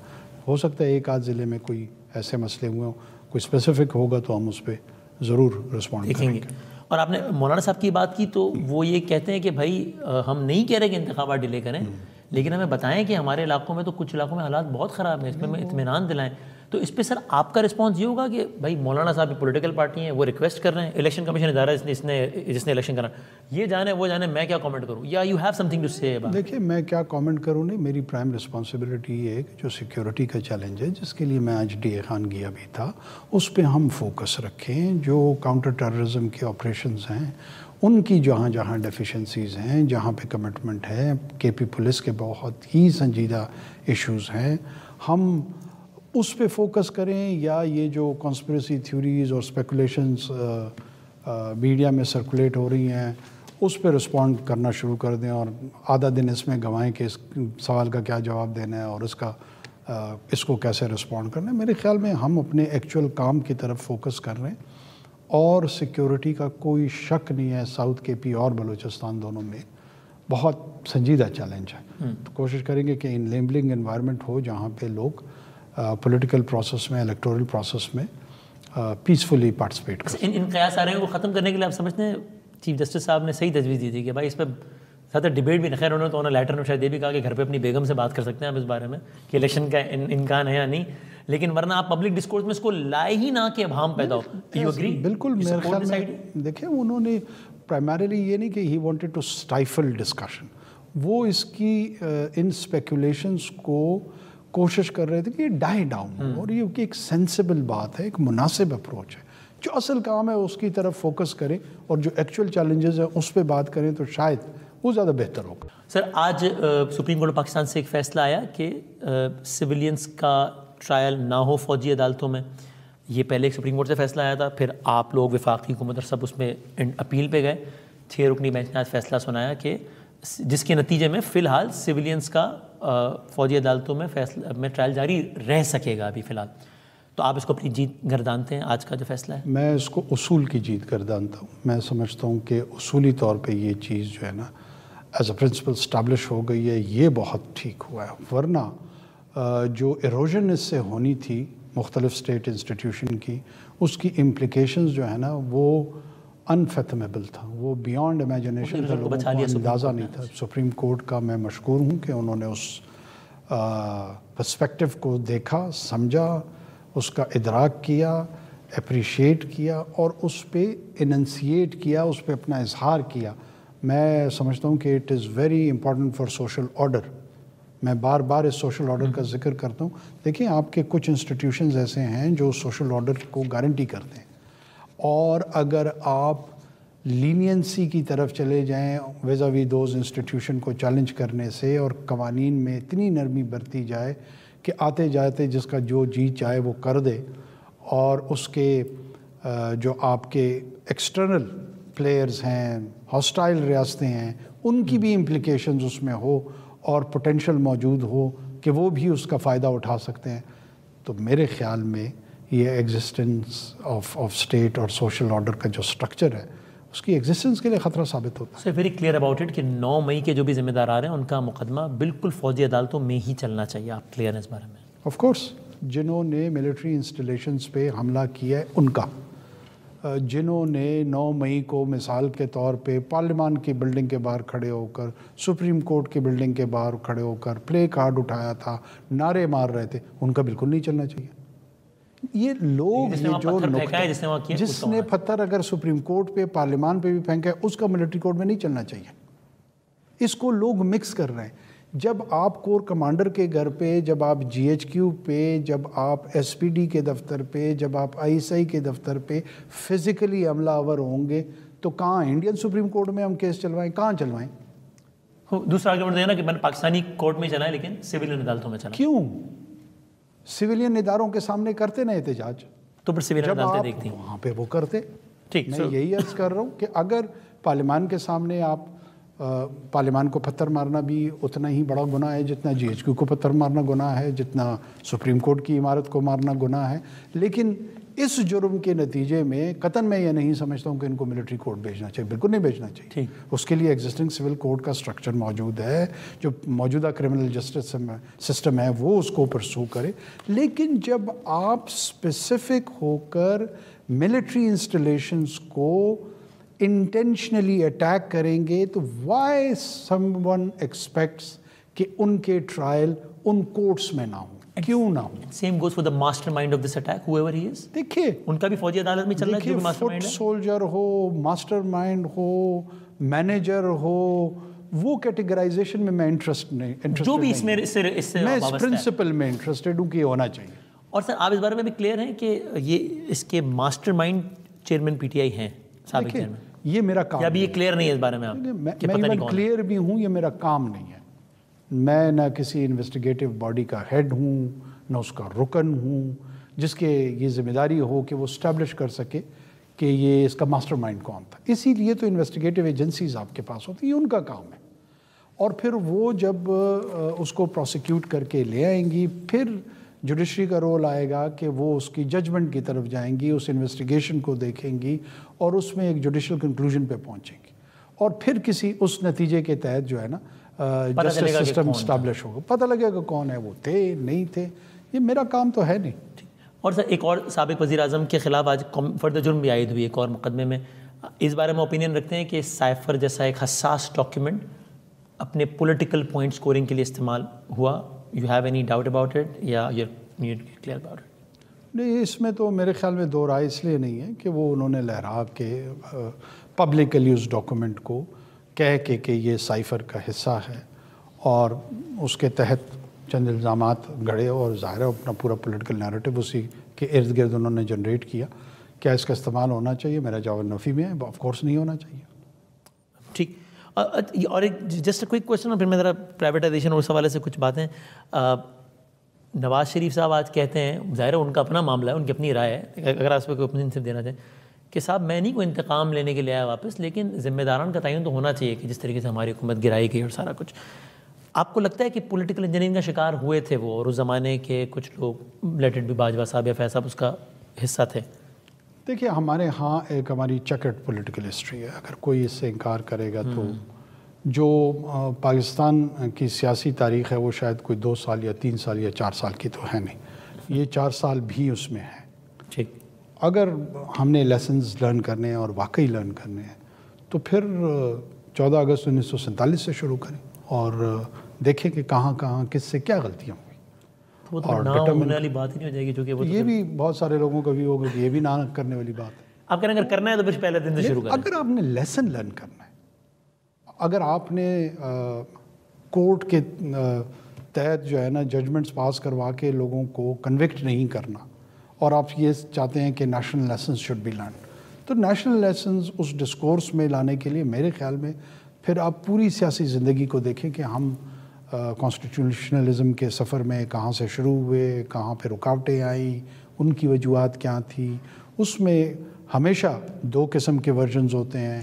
ہو سکتا ہے ایک آدھ ضلع میں کوئی ایسے مسئلے ہوئے ہوں, کوئی اسپیسیفک ہوگا تو ہم اس پہ ضرور رسپونڈ کریں گے. اور آپ نے مولانا صاحب کی بات کی تو وہ یہ کہتے ہیں کہ بھائی ہم نہیں کہہ رہے کہ انتخابات ڈیلے کریں, لیکن ہمیں بتائیں کہ ہمارے علاقوں میں تو کچھ علاقوں میں حالات بہت خراب ہیں, اس پہ ہمیں اطمینان دلائیں. تو اس پہ سر آپ کا رسپانس یہ ہوگا کہ بھائی مولانا صاحب پولیٹیکل پارٹی ہیں, وہ ریکویسٹ کر رہے ہیں, الیکشن کمیشن ادارہ جس نے الیکشن کرنا, یہ جانے وہ جانے, میں کیا کامنٹ کروں, یا you have something to say? دیکھیے میں کیا کامنٹ کروں, نہیں, میری پرائم رسپانسبلٹی یہ ہے کہ جو سیکیورٹی کا چیلنج ہے جس کے لیے میں آج ڈی اے خان گیا بھی تھا, اس پہ ہم فوکس رکھیں. جو کاؤنٹر ٹیررزم کے آپریشنز ہیں ان کی جہاں جہاں ڈیفیشنسیز ہیں, جہاں پہ کمٹمنٹ ہے, کے پی پولیس کے بہت ہی سنجیدہ ایشوز ہیں, ہم اس پہ فوکس کریں. یا یہ جو کانسپریسی تھیوریز اور اسپیکولیشنز میڈیا میں سرکولیٹ ہو رہی ہیں اس پہ رسپونڈ کرنا شروع کر دیں, اور آدھا دن اس میں گنوائیں کہ اس سوال کا کیا جواب دینا ہے اور اس کو کیسے رسپونڈ کرنا ہے. میرے خیال میں ہم اپنے ایکچوئل کام کی طرف فوکس کر رہے ہیں, اور سیکیورٹی کا کوئی شک نہیں ہے ساؤتھ کے پی اور بلوچستان دونوں میں بہت سنجیدہ چیلنج ہے. تو کوشش کریں گے کہ انلیبلنگ انوائرمنٹ ہو جہاں پہ لوگ پولیٹیکل پروسیس میں, الیکٹورل پروسیس میں پیسفلی پارٹیسپیٹ کریں. ان قیاس آ رہے ہیں کو ختم کرنے کے لیے آپ سمجھتے ہیں چیف جسٹس صاحب نے صحیح تجویز دی تھی کہ بھائی اس پہ زیادہ ڈبیٹ بھی نہیں. خیر انہوں نے تو انہوں لیٹر میں شاید یہ بھی کہا کہ گھر پہ اپنی بیگم سے بات کر سکتے ہیں آپ اس بارے میں کہ الیکشن کا امکان ہے یا نہیں, لیکن ورنہ آپ پبلک ڈسکورس میں اس کو لائے ہی نہ کہ ابہام پیدا ہو. You agree? بالکل میرے خیال میں دیکھیں انہوں نے پرائمریلی یہ نہیں کہ he wanted to stifle discussion, وہ اس کی ان اسپیکولیشنس کو کوشش کر رہے تھے کہ یہ ڈائی ڈاؤن ہو, اور یہ ایک سینسیبل بات ہے, ایک مناسب اپروچ ہے. جو اصل کام ہے اس کی طرف فوکس کریں اور جو ایکچوئل چیلنجز ہیں اس پہ بات کریں تو شاید وہ زیادہ بہتر ہوگا. سر آج سپریم کورٹ آف پاکستان سے ایک فیصلہ آیا کہ سویلینس کا ٹرائل نہ ہو فوجی عدالتوں میں. یہ پہلے ایک سپریم کورٹ سے فیصلہ آیا تھا, پھر آپ لوگ وفاقی حکومت اور سب اس میں اپیل پہ گئے. 6 رکنی بینچ نے آج فیصلہ سنایا کہ جس کے نتیجے میں فی الحال سویلینس کا فوجی عدالتوں میں ٹرائل جاری رہ سکے گا ابھی فی الحال. تو آپ اس کو اپنی جیت گردانتے ہیں آج کا جو فیصلہ ہے؟ میں اس کو اصول کی جیت گردانتا ہوں. میں سمجھتا ہوں کہ اصولی طور پہ یہ چیز جو ہے نا ایز اے پرنسپل اسٹیبلش ہو گئی ہے, یہ بہت ٹھیک ہوا ہے. ورنہ جو ایروژن اس سے ہونی تھی مختلف اسٹیٹ انسٹیٹیوشن کی, اس کی امپلیکیشنز جو ہے نا وہ انفیتھمیبل تھا, وہ بیانڈ امیجنیشن تھا, لوگوں کو اندازہ نہیں تھا. سپریم کورٹ کا میں مشکور ہوں کہ انہوں نے اس پرسپیکٹو کو دیکھا, سمجھا, اس کا ادراک کیا, اپریشیٹ کیا اور اس پہ اننسیٹ کیا, اس پہ اپنا اظہار کیا. میں سمجھتا ہوں کہ it is very important for social order. میں بار بار اس سوشل آرڈر کا ذکر کرتا ہوں. دیکھیں آپ کے کچھ انسٹیٹیوشنز ایسے ہیں جو سوشل آرڈر کو گارنٹی کرتے ہیں, اور اگر آپ لینینسی کی طرف چلے جائیں ویزاوی دوز انسٹیٹیوشن کو چیلنج کرنے سے, اور قوانین میں اتنی نرمی برتی جائے کہ آتے جاتے جس کا جو جی چاہے وہ کر دے, اور اس کے جو آپ کے ایکسٹرنل پلیئرز ہیں, ہاسٹائل ریاستیں ہیں, ان کی بھی امپلیکیشنز اس میں ہو اور پوٹینشل موجود ہو کہ وہ بھی اس کا فائدہ اٹھا سکتے ہیں, تو میرے خیال میں یہ ایگزسٹنس آف اسٹیٹ اور سوشل آرڈر کا جو اسٹرکچر ہے اس کی ایگزسٹنس کے لیے خطرہ ثابت ہوتا ہے. So very clear about it کہ 9 مئی کے جو بھی ذمہ دار آ رہے ہیں ان کا مقدمہ بالکل فوجی عدالتوں میں ہی چلنا چاہیے. آپ کلیئر ہیں اس بارے میں؟ آف کورس جنہوں نے ملٹری انسٹالیشنز پہ حملہ کیا ہے ان کا, جنہوں نے 9 مئی کو مثال کے طور پہ پارلیمان کی بلڈنگ کے باہر کھڑے ہو کر, سپریم کورٹ کی بلڈنگ کے باہر کھڑے ہو کر پلے کارڈ اٹھایا تھا, نعرے مار رہے تھے, ان کا بالکل نہیں چلنا چاہیے. یہ لوگ جس نے پتھر اگر سپریم کورٹ پہ پارلیمان پہ بھی پھینکا ہے اس کا ملٹری کورٹ میں نہیں چلنا چاہیے. اس کو لوگ مکس کر رہے ہیں. جب آپ کور کمانڈر کے گھر پہ, جب آپ جی ایچ کیو پہ, جب آپ ایس پی ڈی کے دفتر پہ, جب آپ آئی ایس آئی کے دفتر پہ فزیکلی حملہ آور ہوں گے تو کہاں انڈین سپریم کورٹ میں ہم کیس چلوائیں, کہاں چلوائیں؟ دوسرا آرگومنٹ دینا کہ میں نے پاکستانی کورٹ میں چلا ہے لیکن سویلین عدالتوں میں چلا. کیوں؟ سویلین اداروں کے سامنے کرتے نا احتجاج, تو پھر سویلین عدالتیں دیکھتی ہیں وہاں پہ وہ کرتے. ٹھیک, میں یہی عرض کر رہا ہوں کہ اگر پارلیمان کے سامنے آپ پارلیمان کو پتھر مارنا بھی اتنا ہی بڑا گناہ ہے جتنا جی ایچ کیو کو پتھر مارنا گناہ ہے, جتنا سپریم کورٹ کی عمارت کو مارنا گناہ ہے, لیکن اس جرم کے نتیجے میں قطعاً میں یہ نہیں سمجھتا ہوں کہ ان کو ملٹری کورٹ بھیجنا چاہیے. بالکل نہیں بھیجنا چاہیے. اس کے لیے ایگزسٹنگ سول کوڈ کا سٹرکچر موجود ہے, جو موجودہ کرمنل جسٹس سسٹم ہے وہ اس کو پرسو کرے. لیکن جب آپ اسپیسیفک ہو کر ملٹری انسٹالیشنز کو انٹینشنلی اٹیک کریں گے تو وائی سم ون ایکسپیکٹس کہ ان کے ٹرائل ان کورٹس میں نہ ہوں, کیوں نہ ہوں؟ Same goes for the master mind of this attack whoever he is. دیکھیے ان کا بھی فوجی عدالت میں چلنا ہے, جو بھی ماسٹر مائنڈ ہے, سولجر ہو, ماسٹر مائنڈ ہو, مینیجر ہو, وہ کیٹیگرائزیشن میں میں انٹرسٹ نہیں, جو بھی اس میں میں اس پرنسپل میں انٹرسٹڈ ہوں کہ یہ ہونا چاہیے. اور سر آپ اس بارے میں بھی کلیئر ہیں کہ یہ اس کے master mind chairman P T I ہیں سابق چیئرمین؟ یہ میرا کام ہے. ابھی یہ کلیئر نہیں ہے اس بارے میں آپ؟ میں کلیئر بھی ہوں, یہ میرا کام نہیں ہے. میں نہ کسی انویسٹیگیٹو باڈی کا ہیڈ ہوں, نہ اس کا رکن ہوں جس کے یہ ذمہ داری ہو کہ وہ اسٹیبلش کر سکے کہ یہ اس کا ماسٹر مائنڈ کون تھا. اسی لیے تو انویسٹیگیٹو ایجنسیز آپ کے پاس ہوتی ہیں, یہ ان کا کام ہے. اور پھر وہ جب اس کو پروسیکیوٹ کر کے لے آئیں گی, پھر جوڈیشری کا رول آئے گا کہ وہ اس کی ججمنٹ کی طرف جائیں گی, اس انویسٹیگیشن کو دیکھیں گی اور اس میں ایک جوڈیشل کنکلوژن پہ پہنچیں گی. اور پھر کسی اس نتیجے کے تحت جو ہے نا جسٹس سسٹم اسٹیبلش ہوگا, پتہ لگے گا کون ہے, وہ تھے نہیں تھے. یہ میرا کام تو ہے نہیں. اور سر ایک اور سابق وزیر اعظم کے خلاف آج فرد جرم بھی عائد ہوئی ایک اور مقدمے میں, اس بارے میں اوپینین رکھتے ہیں کہ سائفر جیسا ایک حساس ڈاکیومنٹ اپنے پولیٹیکل پوائنٹ سکورنگ کے لیے استعمال ہوا. You have any doubt about it یا یو کلیئر اباؤٹ اٹ؟ نہیں, اس میں تو میرے خیال میں دو رائے اس لیے نہیں ہے کہ وہ انہوں نے لہرا کے پبلکلی اس ڈاکومنٹ کو کہہ کے کہ یہ سائفر کا حصہ ہے اور اس کے تحت چند الزامات گھڑے, اور ظاہر ہے اپنا پورا پولیٹیکل نیریٹو اسی کے ارد گرد انہوں نے جنریٹ کیا. کیا اس کا استعمال ہونا چاہیے؟ میرا جواب نفی میں ہے, آف کورس نہیں ہونا چاہیے. ٹھیک. اور ایک جسٹ اے کوئک کوشچن, پھر میں ذرا پرائیویٹائزیشن اور اس حوالے سے کچھ باتیں. نواز شریف صاحب آج کہتے ہیں, ظاہر ہے ان کا اپنا معاملہ ہے, ان کی اپنی رائے ہے, اگر آپ اس پہ کوئی اوپینین صرف دینا چاہیں کہ صاحب میں نہیں کوئی انتقام لینے کے لیے آیا واپس, لیکن ذمہ داران کا تعین تو ہونا چاہیے کہ جس طریقے سے ہماری حکومت گرائی گئی اور سارا کچھ. آپ کو لگتا ہے کہ پولیٹیکل انجینئرنگ کا شکار ہوئے تھے وہ, اور اس زمانے کے کچھ لوگ لیٹ اٹ بی باجوہ صاحب یا فیض صاحب اس کا حصہ تھے؟ دیکھیے, ہمارے ہاں ایک ہماری چیکرڈ پولیٹیکل ہسٹری ہے. اگر کوئی اس سے انکار کرے گا تو جو پاکستان کی سیاسی تاریخ ہے وہ شاید کوئی 2 سال یا 3 سال یا 4 سال کی تو ہے نہیں, یہ 4 سال بھی اس میں ہے. ٹھیک. اگر ہم نے لیسنز لرن کرنے ہیں اور واقعی لرن کرنے ہیں تو پھر 14 اگست 1947 سے شروع کریں اور دیکھیں کہ کہاں کہاں کس سے کیا غلطیاں ہوئی. وہ تو نہ ہونے والی بات ہی نہیں ہو جائے گی, چونکہ وہ یہ بھی بہت سارے لوگوں کا بھی ہوگا کہ یہ بھی نہ کرنے والی بات ہے. آپ کہیں اگر کرنا ہے تو پھر پہلے دن سے شروع کریں. اگر آپ نے لیسن لرن کرنا ہے, اگر آپ نے کورٹ کے تحت جو ہے نا ججمنٹس پاس کروا کے لوگوں کو کنوکٹ نہیں کرنا, اور آپ یہ چاہتے ہیں کہ national lessons should be learn, تو نیشنل لیسنز اس ڈسکورس میں لانے کے لیے میرے خیال میں پھر آپ پوری سیاسی زندگی کو دیکھیں کہ ہم کانسٹیٹیوشنلزم کے سفر میں کہاں سے شروع ہوئے, کہاں پہ رکاوٹیں آئیں, ان کی وجوہات کیا تھیں. اس میں ہمیشہ 2 قسم کے ورژنز ہوتے ہیں.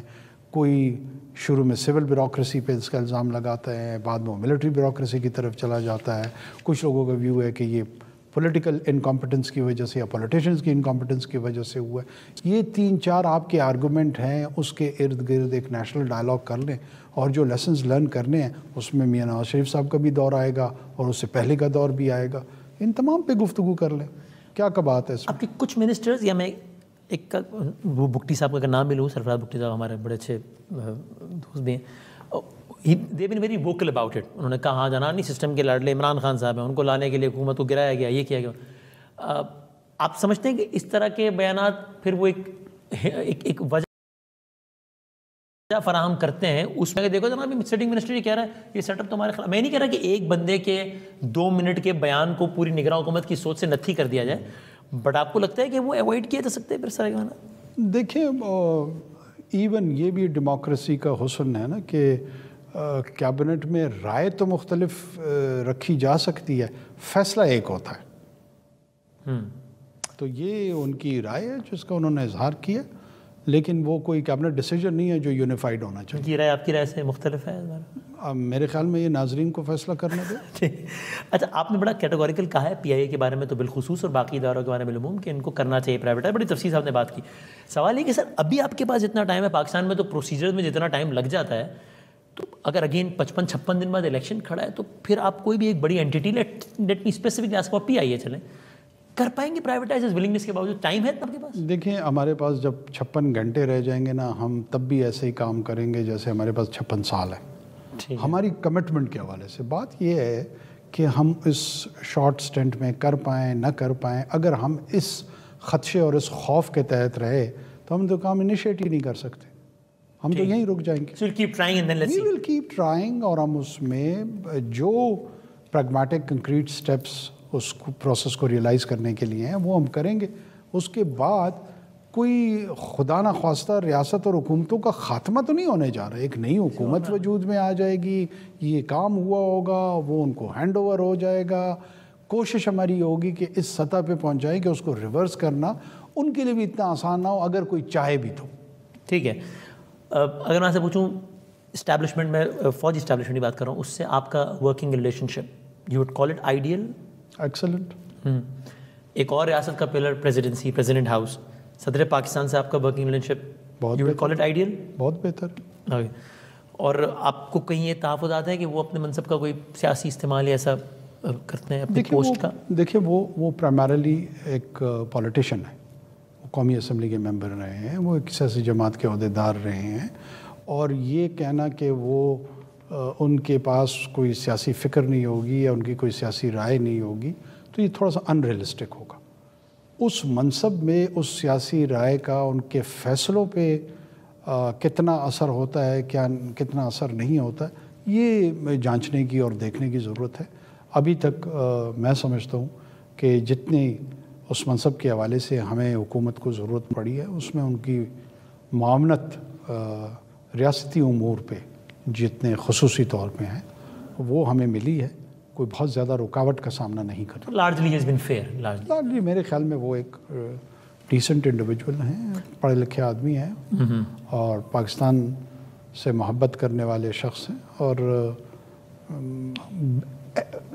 کوئی شروع میں سول بیوروکریسی پہ اس کا الزام لگاتا ہے, بعد میں وہ ملٹری بیوروکریسی کی طرف چلا جاتا ہے. کچھ لوگوں کا ویو ہے کہ یہ پولیٹیکل انکمپٹنس کی وجہ سے یا پولیٹیشنز کی انکمپٹنس کی وجہ سے ہوا ہے. یہ 3-4 آپ کے آرگومنٹ ہیں, اس کے ارد گرد ایک نیشنل ڈائلاگ کر لیں, اور جو لیسنز لرن کرنے ہیں اس میں میاں نواز شریف صاحب کا بھی دور آئے گا اور اس سے پہلے کا دور بھی آئے گا. ان تمام پہ گفتگو کر لیں. کیا بات ہے اس میں؟ آپ کے کچھ منسٹرز, یا میں ایک وہ بگٹی صاحب کا اگر نام بھی لوں, سرفراز بگٹی صاحب ہمارے بڑے اچھے دوست بھی ہیں, they been very vocal about it. انہوں نے کہا ہاں جناب, نہیں سسٹم کے لاڈلے عمران خان صاحب ہیں, ان کو لانے کے لیے حکومت کو گرایا گیا, یہ کیا گیا. آپ سمجھتے ہیں کہ اس طرح کے بیانات پھر وہ ایک وجہ فراہم کرتے ہیں اس میں؟ دیکھو جناب سٹنگ منسٹر یہ کہہ رہا ہے یہ سیٹ اپ تمہارے خلاف. میں نہیں کہہ رہا کہ ایک بندے کے 2 منٹ کے بیان کو پوری نگراں حکومت کی سوچ سے نتھی کر دیا جائے, بٹ آپ کو لگتا ہے کہ وہ ایوائڈ کیا جا سکتے ہیں پھر سارے گانا؟ دیکھیں, ایون یہ بھی ڈیموکریسی کا حسن ہے نا کہ کیبنٹ میں رائے تو مختلف رکھی جا سکتی ہے, فیصلہ ایک ہوتا ہے. تو یہ ان کی رائے ہے جس کا انہوں نے اظہار کیا, لیکن وہ کوئی کیبنٹ ڈیسیجن نہیں ہے جو یونیفائڈ ہونا چاہیے. یہ رائے آپ کی رائے سے مختلف ہے؟ میرے خیال میں یہ ناظرین کو فیصلہ کرنا دے. اچھا, آپ نے بڑا کیٹیگوریکل کہا ہے پی آئی اے کے بارے میں تو بالخصوص, اور باقی اداروں کے بارے میں عموم, کہ ان کو کرنا چاہیے پرائیویٹ ہے. بڑی تفصیل سے آپ نے بات کی. سوال یہ کہ سر ابھی آپ کے پاس جتنا ٹائم ہے, پاکستان میں تو پروسیجر میں جتنا ٹائم لگ جاتا ہے, تو اگر اگین 55-56 دن بعد الیکشن کھڑا ہے تو پھر آپ کوئی بھی ایک بڑی entity let me specifically ask for P I A چلیں, کر پائیں گے پرائیویٹائز ولنگنس کے باوجود؟ ٹائم ہے آپ کے پاس؟ دیکھیں, ہمارے پاس جب 56 گھنٹے رہ جائیں گے نا, ہم تب بھی ایسے ہی کام کریں گے جیسے ہمارے پاس 56 سال ہے. ہماری کمٹمنٹ کے حوالے سے بات یہ ہے کہ ہم اس شارٹ سٹنٹ میں کر پائیں نہ کر پائیں, اگر ہم اس خدشے اور اس خوف کے تحت رہے تو ہم تو کام انیشیٹ ہی نہیں کر سکتے, ہم تو یہیں رک جائیں گے. We will keep trying, اور ہم اس میں جو پریگمیٹک کنکریٹ سٹیپس اس پروسیس کو ریئلائز کرنے کے لیے ہیں وہ ہم کریں گے. اس کے بعد کوئی خدا نہ خواستہ ریاست اور حکومتوں کا خاتمہ تو نہیں ہونے جا رہا. ایک نئی حکومت وجود میں آ جائے گی, یہ کام ہوا ہوگا, وہ ان کو ہینڈ اوور ہو جائے گا. کوشش ہماری ہوگی کہ اس سطح پہ پہنچائیں کہ اس کو ریورس کرنا ان کے لیے بھی اتنا آسان نہ ہو, اگر کوئی چاہے بھی تو. ٹھیک ہے. اگر میں آپ سے پوچھوں اسٹیبلشمنٹ میں, فوجی اسٹیبلشمنٹ کی بات کر رہا ہوں, اس سے آپ کا working relation ship, you would call it ideal? Excellent. ایک اور ریاست کا پلر پریزیڈنسی, پریزیڈنٹ ہاؤس, صدر پاکستان سے آپ کا working relation ship You would call it ideal? بہت بہتر. Okay. اور آپ کو کہیں یہ تحفظات ہیں کہ وہ اپنے منصب کا کوئی سیاسی استعمال یا ایسا کرتے ہیں اپنی پوسٹ کا؟ دیکھیے وہ پرائمرلی ایک پولیٹیشین ہے, وہ قومی اسمبلی کے ممبر رہے ہیں, وہ ایک سیاسی جماعت کے عہدیدار رہے ہیں, اور یہ کہنا کہ وہ ان کے پاس کوئی سیاسی فکر نہیں ہوگی یا ان کی کوئی سیاسی رائے نہیں ہوگی تو یہ تھوڑا سا ان ریئلسٹک ہوگا. اس منصب میں اس سیاسی رائے کا ان کے فیصلوں پہ کتنا اثر ہوتا ہے, کتنا اثر نہیں ہوتا, یہ جانچنے کی اور دیکھنے کی ضرورت ہے. ابھی تک میں سمجھتا ہوں کہ جتنی اس منصب کے حوالے سے ہمیں حکومت کو ضرورت پڑی ہے اس میں ان کی معاونت ریاستی امور پہ جتنے خصوصی طور پہ ہیں وہ ہمیں ملی ہے. کوئی بہت زیادہ رکاوٹ کا سامنا نہیں کرتا. Largely has been fair. Largely میرے خیال میں وہ ایک ڈیسنٹ انڈیویجول ہیں, پڑھے لکھے آدمی ہیں اور پاکستان سے محبت کرنے والے شخص ہیں, اور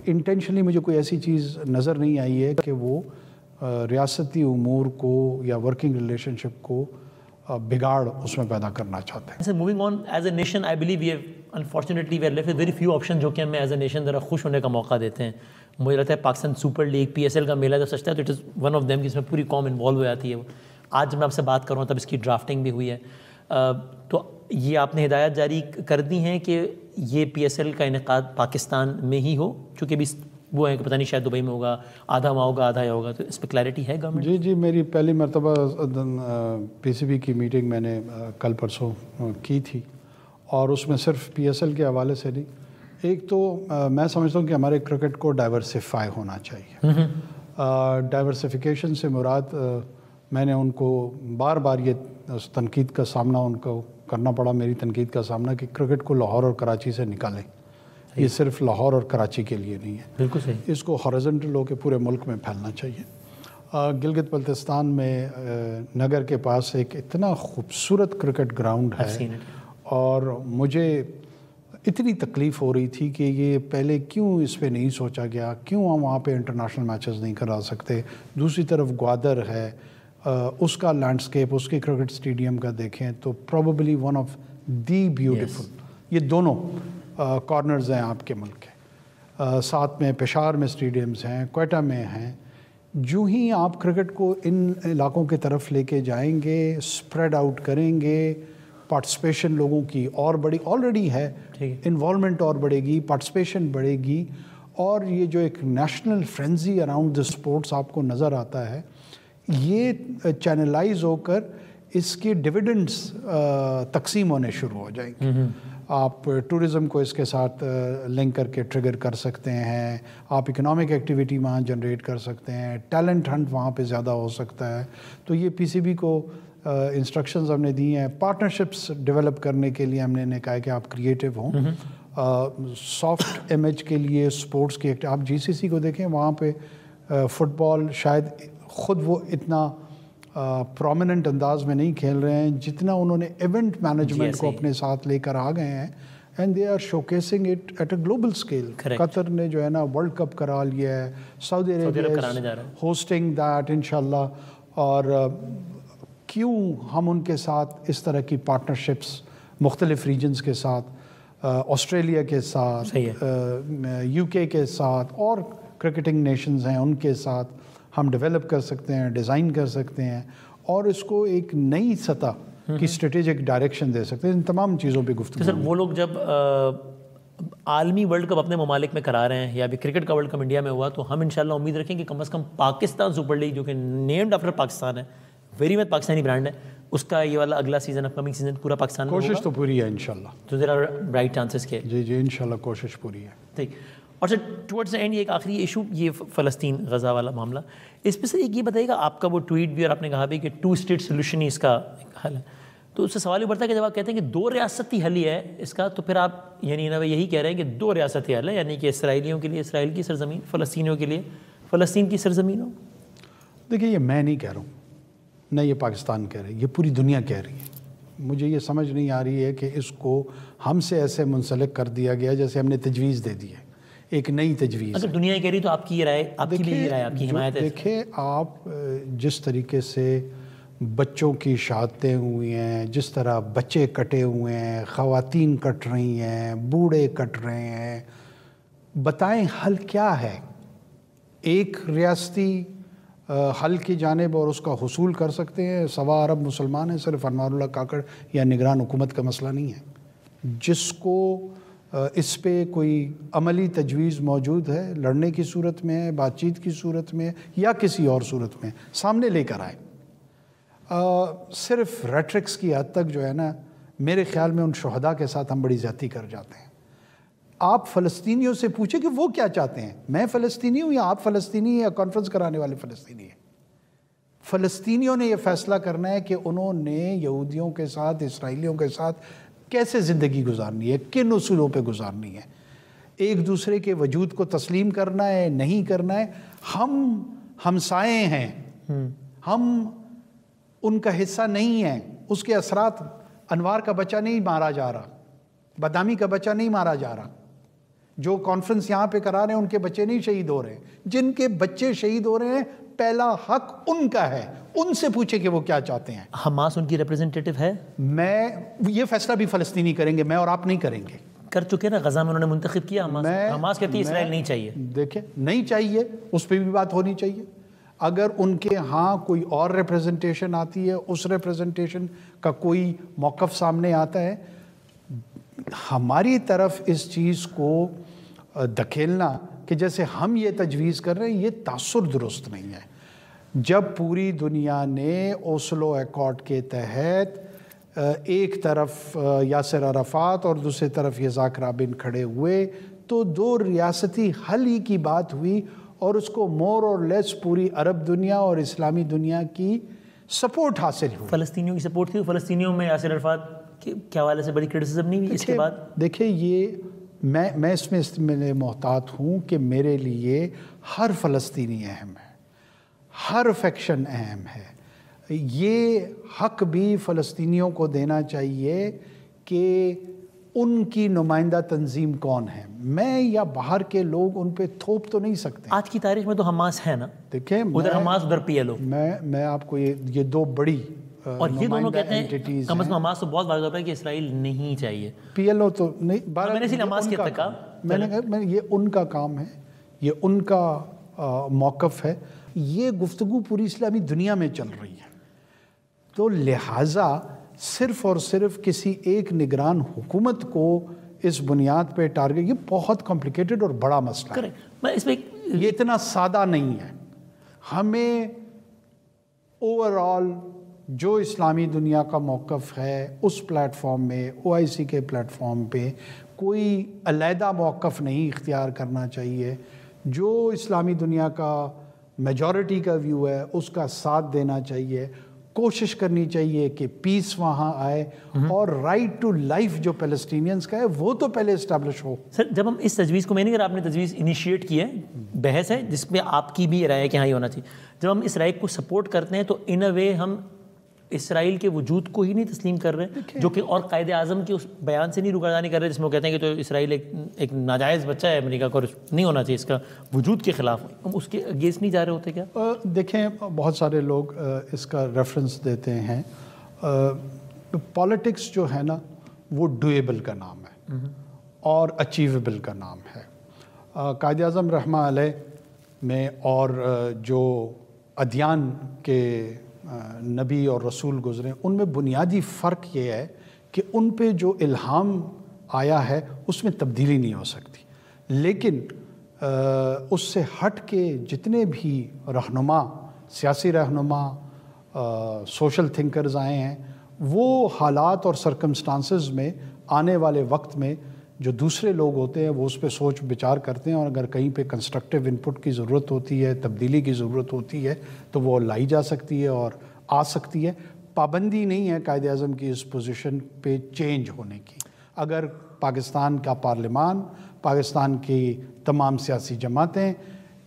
انٹینشنلی مجھے کوئی ایسی چیز نظر نہیں آئی ہے کہ وہ ریاستی امور کو یا ورکنگ ریلیشن شپ کو بگاڑ اس میں پیدا کرنا چاہتے ہیں. Moving on, as a nation I believe we have unfortunately we are left with very few option جو کہ ہمیں ایز اے نیشن ذرا خوش ہونے کا موقع دیتے ہیں. مجھے لگتا ہے پاکستان سپر لیگ PSL کا میلہ جب سچتا ہے تو it is one of them, جس میں پوری قوم انوالو ہو جاتی ہے. آج میں آپ سے بات کر رہا ہوں تب اس کی ڈرافٹنگ بھی ہوئی ہے, تو یہ آپ نے ہدایات جاری کر دی ہیں کہ یہ PSL کا انعقاد پاکستان میں ہی ہو, چونکہ بھی وہ ہے کہ پتہ نہیں شاید دبئی میں ہوگا, آدھا وہاں ہوگا آدھا یہ ہوگا, تو اس پہ کلیئرٹی ہے گورنمنٹ؟ جی میری پہلی مرتبہ PCB کی میٹنگ میں نے کل پرسوں کی تھی, اور اس میں صرف PSL کے حوالے سے نہیں, ایک تو میں سمجھتا ہوں کہ ہمارے کرکٹ کو ڈائیورسفائی ہونا چاہیے. ڈائیورسفیکیشن سے مراد, میں نے ان کو بار بار یہ تنقید کا سامنا ان کو کرنا پڑا, میری تنقید کا سامنا, کہ کرکٹ کو لاہور اور کراچی سے نکالیں. یہ صرف لاہور اور کراچی کے لیے نہیں ہے, بالکل صحیح. اس کو ہارزنٹل ہو کے پورے ملک میں پھیلنا چاہیے. گلگت بلتستان میں نگر کے پاس ایک اتنا خوبصورت کرکٹ گراؤنڈ ہے, اور مجھے اتنی تکلیف ہو رہی تھی کہ یہ پہلے کیوں اس پہ نہیں سوچا گیا, کیوں ہم وہاں پہ انٹرنیشنل میچز نہیں کرا سکتے. دوسری طرف گوادر ہے, اس کا لینڈسکیپ, اس کے کرکٹ اسٹیڈیم کا دیکھیں تو probably one of the beautiful. یہ دونوں کارنرز ہیں آپ کے ملک کے. ساتھ میں پشاور میں اسٹیڈیمز ہیں, کوئٹہ میں ہیں. جو ہی آپ کرکٹ کو ان علاقوں کی طرف لے کے جائیں گے, اسپریڈ آؤٹ کریں گے, پارٹیسپیشن لوگوں کی اور بڑی آلریڈی ہے, انوالومنٹ اور بڑھے گی, پارٹیسپیشن بڑھے گی, اور یہ جو ایک national frenzy around the sports آپ کو نظر آتا ہے, یہ چینلائز ہو کر اس کے ڈویڈنڈس تقسیم ہونے شروع ہو جائیں گے. آپ ٹورزم کو اس کے ساتھ لنک کر کے ٹریگر کر سکتے ہیں, آپ اکنامک ایکٹیویٹی وہاں جنریٹ کر سکتے ہیں, ٹیلنٹ ہنٹ وہاں پہ زیادہ ہو سکتا ہے. تو یہ PCB کو انسٹرکشنز ہم نے دی ہیں. پارٹنرشپس ڈیولپ کرنے کے لیے ہم نے کہا کہ آپ کریٹیو ہوں. سافٹ امیج کے لیے اسپورٹس کی آپ GCC کو دیکھیں, وہاں پہ فٹ بال شاید خود وہ اتنا پرومیننٹ انداز میں نہیں کھیل رہے ہیں جتنا انہوں نے ایونٹ مینجمنٹ کو اپنے ساتھ لے کر آ گئے ہیں, and they are showcasing it at a global scale. Qatar نے جو ہے نا ورلڈ کپ کرا لیا ہے, سعودی عربیہ ہوسٹنگ دیٹ انشاءاللہ. اور کیوں ہم ان کے ساتھ اس طرح کی پارٹنرشپس مختلف ریجنز کے ساتھ, آسٹریلیا کے ساتھ, UK کے ساتھ, اور کرکٹنگ نیشنز ہیں ان کے ساتھ ہم ڈیولپ کر سکتے ہیں, ڈیزائن کر سکتے ہیں, اور اس کو ایک نئی سطح کی اسٹریٹجک ڈائریکشن دے سکتے ہیں. ان تمام چیزوں پہ گفتگو. سر وہ لوگ جب عالمی ورلڈ کپ اپنے ممالک میں کرا رہے ہیں, یا ابھی کرکٹ کا ورلڈ کپ انڈیا میں ہوا, تو ہم انشاءاللہ امید رکھیں کہ کم از کم پاکستان سپر لیگ جو کہ نیمڈ آفٹر پاکستان ہے, ویری مچ پاکستانی برانڈ ہے, اس کا یہ والا اگلا سیزن, اپ کمنگ سیزن پورا پاکستان میں کوشش تو پوری ہے انشاءاللہ. تو دیر آر برائٹ چانسز کے. جی انشاءاللہ کوشش پوری ہے. ٹھیک. اور سر ٹورڈز اینڈ یہ ایک آخری ایشو, یہ فلسطین غزہ والا معاملہ, اس پہ سر ایک یہ بتائیے گا, آپ کا وہ ٹویٹ بھی اور آپ نے کہا بھی کہ 2 اسٹیٹ سولوشن ہی اس کا حل ہے, تو اس سے سوال یہ بڑھتا ہے کہ جب آپ کہتے ہیں کہ 2 ریاستی حل ہی ہے اس کا, تو پھر آپ یعنی یہی کہہ رہے ہیں کہ 2 ریاستی حل ہے, یعنی کہ اسرائیلیوں کے لیے اسرائیل کی سرزمین, فلسطینیوں کے لیے فلسطین کی سرزمین ہو. دیکھیے یہ میں نہیں کہہ رہا ہوں, نہ یہ پاکستان کہہ رہے, یہ پوری دنیا کہہ رہی ہے. مجھے یہ سمجھ نہیں آ رہی ہے کہ اس کو ہم سے ایسے منسلک کر دیا گیا جیسے ہم نے تجویز دے دی ہے, ایک نئی تجویز. اگر دنیا کہہ رہی تو آپ کی یہ رائے, آپ کی بھی یہ رائے, آپ کی حمایت ہے. دیکھیں آپ جس طریقے سے بچوں کی شہادتیں ہوئی ہیں، جس طرح بچے کٹے ہوئے ہیں، خواتین کٹ رہی ہیں، بوڑھے کٹ رہے ہیں، بتائیں حل کیا ہے؟ ایک ریاستی حل کی جانب اور اس کا حصول کر سکتے ہیں، 1.25 ارب مسلمان ہیں، صرف انوار اللہ کاکڑ یا نگران حکومت کا مسئلہ نہیں ہے۔ جس کو اس پہ کوئی عملی تجویز موجود ہے، لڑنے کی صورت میں ہے، بات چیت کی صورت میں یا کسی اور صورت میں، سامنے لے کر آئے۔ صرف ریٹرکس کی حد تک جو ہے نا، میرے خیال میں ان شہداء کے ساتھ ہم بڑی زیادتی کر جاتے ہیں۔ آپ فلسطینیوں سے پوچھیں کہ وہ کیا چاہتے ہیں، میں فلسطینی ہوں یا آپ فلسطینی ہیں یا کانفرنس کرانے والے فلسطینی ہیں؟ فلسطینیوں نے یہ فیصلہ کرنا ہے کہ انہوں نے یہودیوں کے ساتھ، اسرائیلیوں کے ساتھ کیسے زندگی گزارنی ہے، کن اصولوں پہ گزارنی ہے، ایک دوسرے کے وجود کو تسلیم کرنا ہے، نہیں کرنا ہے۔ ہم ہمسائے ہیں، ہم ان کا حصہ نہیں ہیں۔ اس کے اثرات، انوار کا بچہ نہیں مارا جا رہا، بدامی کا بچہ نہیں مارا جا رہا، جو کانفرنس یہاں پہ کرا رہے ہیں ان کے بچے نہیں شہید ہو رہے ہیں۔ جن کے بچے شہید ہو رہے ہیں، پہلا حق ان کا ہے، ان سے پوچھیں کہ وہ کیا چاہتے ہیں۔ حماس ان کی ریپریزنٹیٹیو ہے؟ یہ فیصلہ بھی فلسطینی کریں گے، میں اور آپ نہیں کریں گے۔ کر چکے نا، غزہ میں انہوں نے منتخب کیا حماس کہتی ہے اسرائیل نہیں چاہیے۔ دیکھیں، نہیں چاہیے، اس پہ بھی بات ہونی چاہیے۔ اگر ان کے ہاں کوئی اور ریپریزنٹیشن آتی ہے، اس ریپریزنٹیشن کا کوئی موقف سامنے آتا ہے، ہماری طرف اس چیز کو دھکیلنا کہ جیسے ہم یہ تجویز کر رہے ہیں، یہ تاثر درست نہیں ہے۔ جب پوری دنیا نے اوسلو ایکارڈ کے تحت ایک طرف یاسر عرفات اور دوسری طرف یزاک رابن کھڑے ہوئے تو 2 ریاستی حل ہی کی بات ہوئی، اور اس کو مور اور لیس پوری عرب دنیا اور اسلامی دنیا کی سپورٹ حاصل ہوئی۔ فلسطینیوں کی سپورٹ تھی، فلسطینیوں میں یاسر عرفات کے حوالے سے بڑی کرٹیسزم نہیں ہوئی اس کے بعد؟ دیکھیں، یہ میں اس میں محتاط ہوں کہ میرے لیے ہر فلسطینی اہم ہے، ہر فیکشن اہم ہے۔ یہ حق بھی فلسطینیوں کو دینا چاہیے کہ ان کی نمائندہ تنظیم کون ہے۔ میں یا باہر کے لوگ ان پہ تھوپ تو نہیں سکتے۔ آج کی تاریخ میں تو حماس ہے نا، دیکھیں، ادھر حماس ادھر پی ایل او۔ میں آپ کو یہ 2 بڑی اور یہ دونوں کہتے ہیں کم از کم حماس تو بہت واضح ہوتا ہے کہ اسرائیل نہیں چاہیے، پی ایل او تو نہیں۔ میں نے اسی حماس کی تک کہا، میں نے کہا یہ ان کا کام ہے، یہ ان کا موقف ہے۔ یہ گفتگو پوری اسلامی دنیا میں چل رہی ہے، تو لہٰذا صرف اور صرف کسی ایک نگران حکومت کو اس بنیاد پہ ٹارگٹ، یہ بہت کمپلیکیٹڈ اور بڑا مسئلہ ہے۔ میں اس پہ یہ اتنا سادہ نہیں ہے۔ ہمیں اوور آل جو اسلامی دنیا کا موقف ہے اس پلیٹ فارم میں، OIC کے پلیٹ فارم پہ کوئی علیحدہ موقف نہیں اختیار کرنا چاہیے۔ جو اسلامی دنیا کا میجورٹی کا ویو ہے اس کا ساتھ دینا چاہیے، کوشش کرنی چاہیے کہ پیس وہاں آئے، اور رائٹ ٹو لائف جو پیلسٹینینز کا ہے وہ تو پہلے اسٹیبلش ہو۔ سر، جب ہم اس تجویز کو، میں نہیں کہہ رہا آپ نے تجویز انیشیٹ کی ہے، بحث ہے جس میں آپ کی بھی رائے ہے کہ ہاں یہ ہونا چاہیے، جب ہم اس رائے کو سپورٹ کرتے ہیں تو ان اے وے ہم اسرائیل کے وجود کو ہی نہیں تسلیم کر رہے، جو کہ اور قائد اعظم کے اس بیان سے نہیں روگردانی کر رہے جس میں وہ کہتے ہیں کہ تو اسرائیل ایک ناجائز بچہ ہے امریکہ کو، نہیں ہونا چاہیے، اس کا وجود کے خلاف ہم اس کے اگینسٹ نہیں جا رہے ہوتے کیا؟ دیکھیں، بہت سارے لوگ اس کا ریفرنس دیتے ہیں، پالیٹکس جو ہے نا وہ ڈویبل کا نام ہے اور اچیویبل کا نام ہے۔ قائد اعظم رحمہ علیہ میں اور جو ادیان کے نبی اور رسول گزرے ان میں بنیادی فرق یہ ہے کہ ان پہ جو الہام آیا ہے اس میں تبدیلی نہیں ہو سکتی، لیکن اس سے ہٹ کے جتنے بھی رہنما، سیاسی رہنما، سوشل تھنکرز آئے ہیں، وہ حالات اور سرکمسٹانسز میں آنے والے وقت میں جو دوسرے لوگ ہوتے ہیں وہ اس پہ سوچ بچار کرتے ہیں، اور اگر کہیں پہ کنسٹرکٹیو انپٹ کی ضرورت ہوتی ہے، تبدیلی کی ضرورت ہوتی ہے تو وہ لائی جا سکتی ہے اور آ سکتی ہے۔ پابندی نہیں ہے قائد اعظم کی اس پوزیشن پہ چینج ہونے کی۔ اگر پاکستان کا پارلیمان، پاکستان کی تمام سیاسی جماعتیں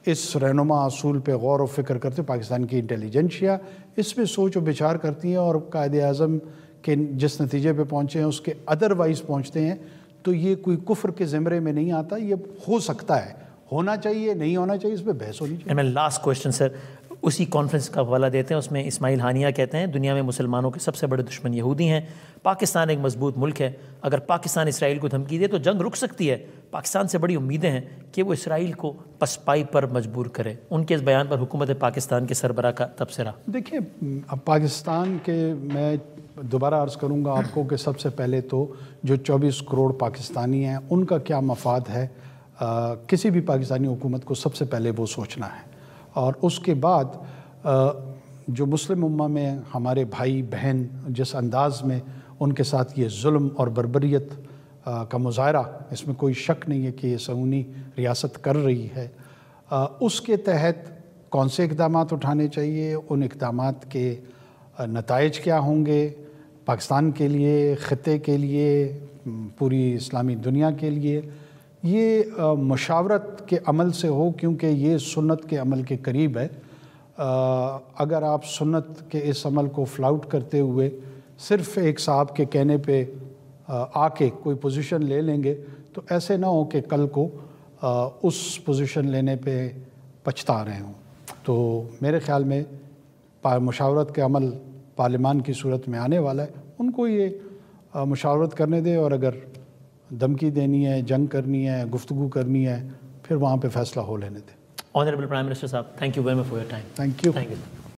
اس رہنما اصول پہ غور و فکر کرتے، پاکستان کی انٹیلیجنشیا اس پہ سوچ و بچار کرتی ہیں اور قائد اعظم کے جس نتیجے پہ پہنچے ہیں اس کے ادروائز پہنچتے ہیں، تو یہ کوئی کفر کے زمرے میں نہیں آتا، یہ ہو سکتا ہے، ہونا چاہیے، نہیں ہونا چاہیے، اس پہ بحث ہونی چاہیے۔ میں لاسٹ کویسچن سر، اسی کانفرنس کا حوالہ دیتے ہیں. اس میں اسماعیل ہانیہ کہتے ہیں دنیا میں مسلمانوں کے سب سے بڑے دشمن یہودی ہیں. پاکستان ایک مضبوط ملک ہے, اگر پاکستان اسرائیل کو دھمکی دے تو جنگ رک سکتی ہے. پاکستان سے بڑی امیدیں ہیں کہ وہ اسرائیل کو پسپائی پر مجبور کرے. ان کے اس بیان پر حکومت پاکستان کے سربراہ کا تبصرہ. دیکھیں, اب پاکستان کے میں دوبارہ عرض کروں گا آپ کو کہ سب سے پہلے تو جو 24 کروڑ پاکستانی ہیں ان کا کیا مفاد ہے, کسی بھی پاکستانی حکومت کو سب سے پہلے وہ سوچنا ہے. اور اس کے بعد جو مسلم امہ میں ہمارے بھائی بہن جس انداز میں ان کے ساتھ یہ ظلم اور بربریت کا مظاہرہ, اس میں کوئی شک نہیں ہے کہ یہ صہیونی ریاست کر رہی ہے, اس کے تحت کون سے اقدامات اٹھانے چاہیے, ان اقدامات کے نتائج کیا ہوں گے پاکستان کے لیے, خطے کے لیے, پوری اسلامی دنیا کے لیے, یہ مشاورت کے عمل سے ہو, کیونکہ یہ سنت کے عمل کے قریب ہے. اگر آپ سنت کے اس عمل کو فلاؤٹ کرتے ہوئے صرف ایک صاحب کے کہنے پہ آ کے کوئی پوزیشن لے لیں گے تو ایسے نہ ہو کہ کل کو اس پوزیشن لینے پہ پچھتا رہے ہوں. تو میرے خیال میں مشاورت کے عمل پارلیمان کی صورت میں آنے والا ہے, ان کو یہ مشاورت کرنے دے, اور اگر دھمکی دینی ہے, جنگ کرنی ہے, گفتگو کرنی ہے, پھر وہاں پہ فیصلہ ہو لینے دیں. آنریبل پرائم منسٹر صاحب, thank you very much for your time. Thank you.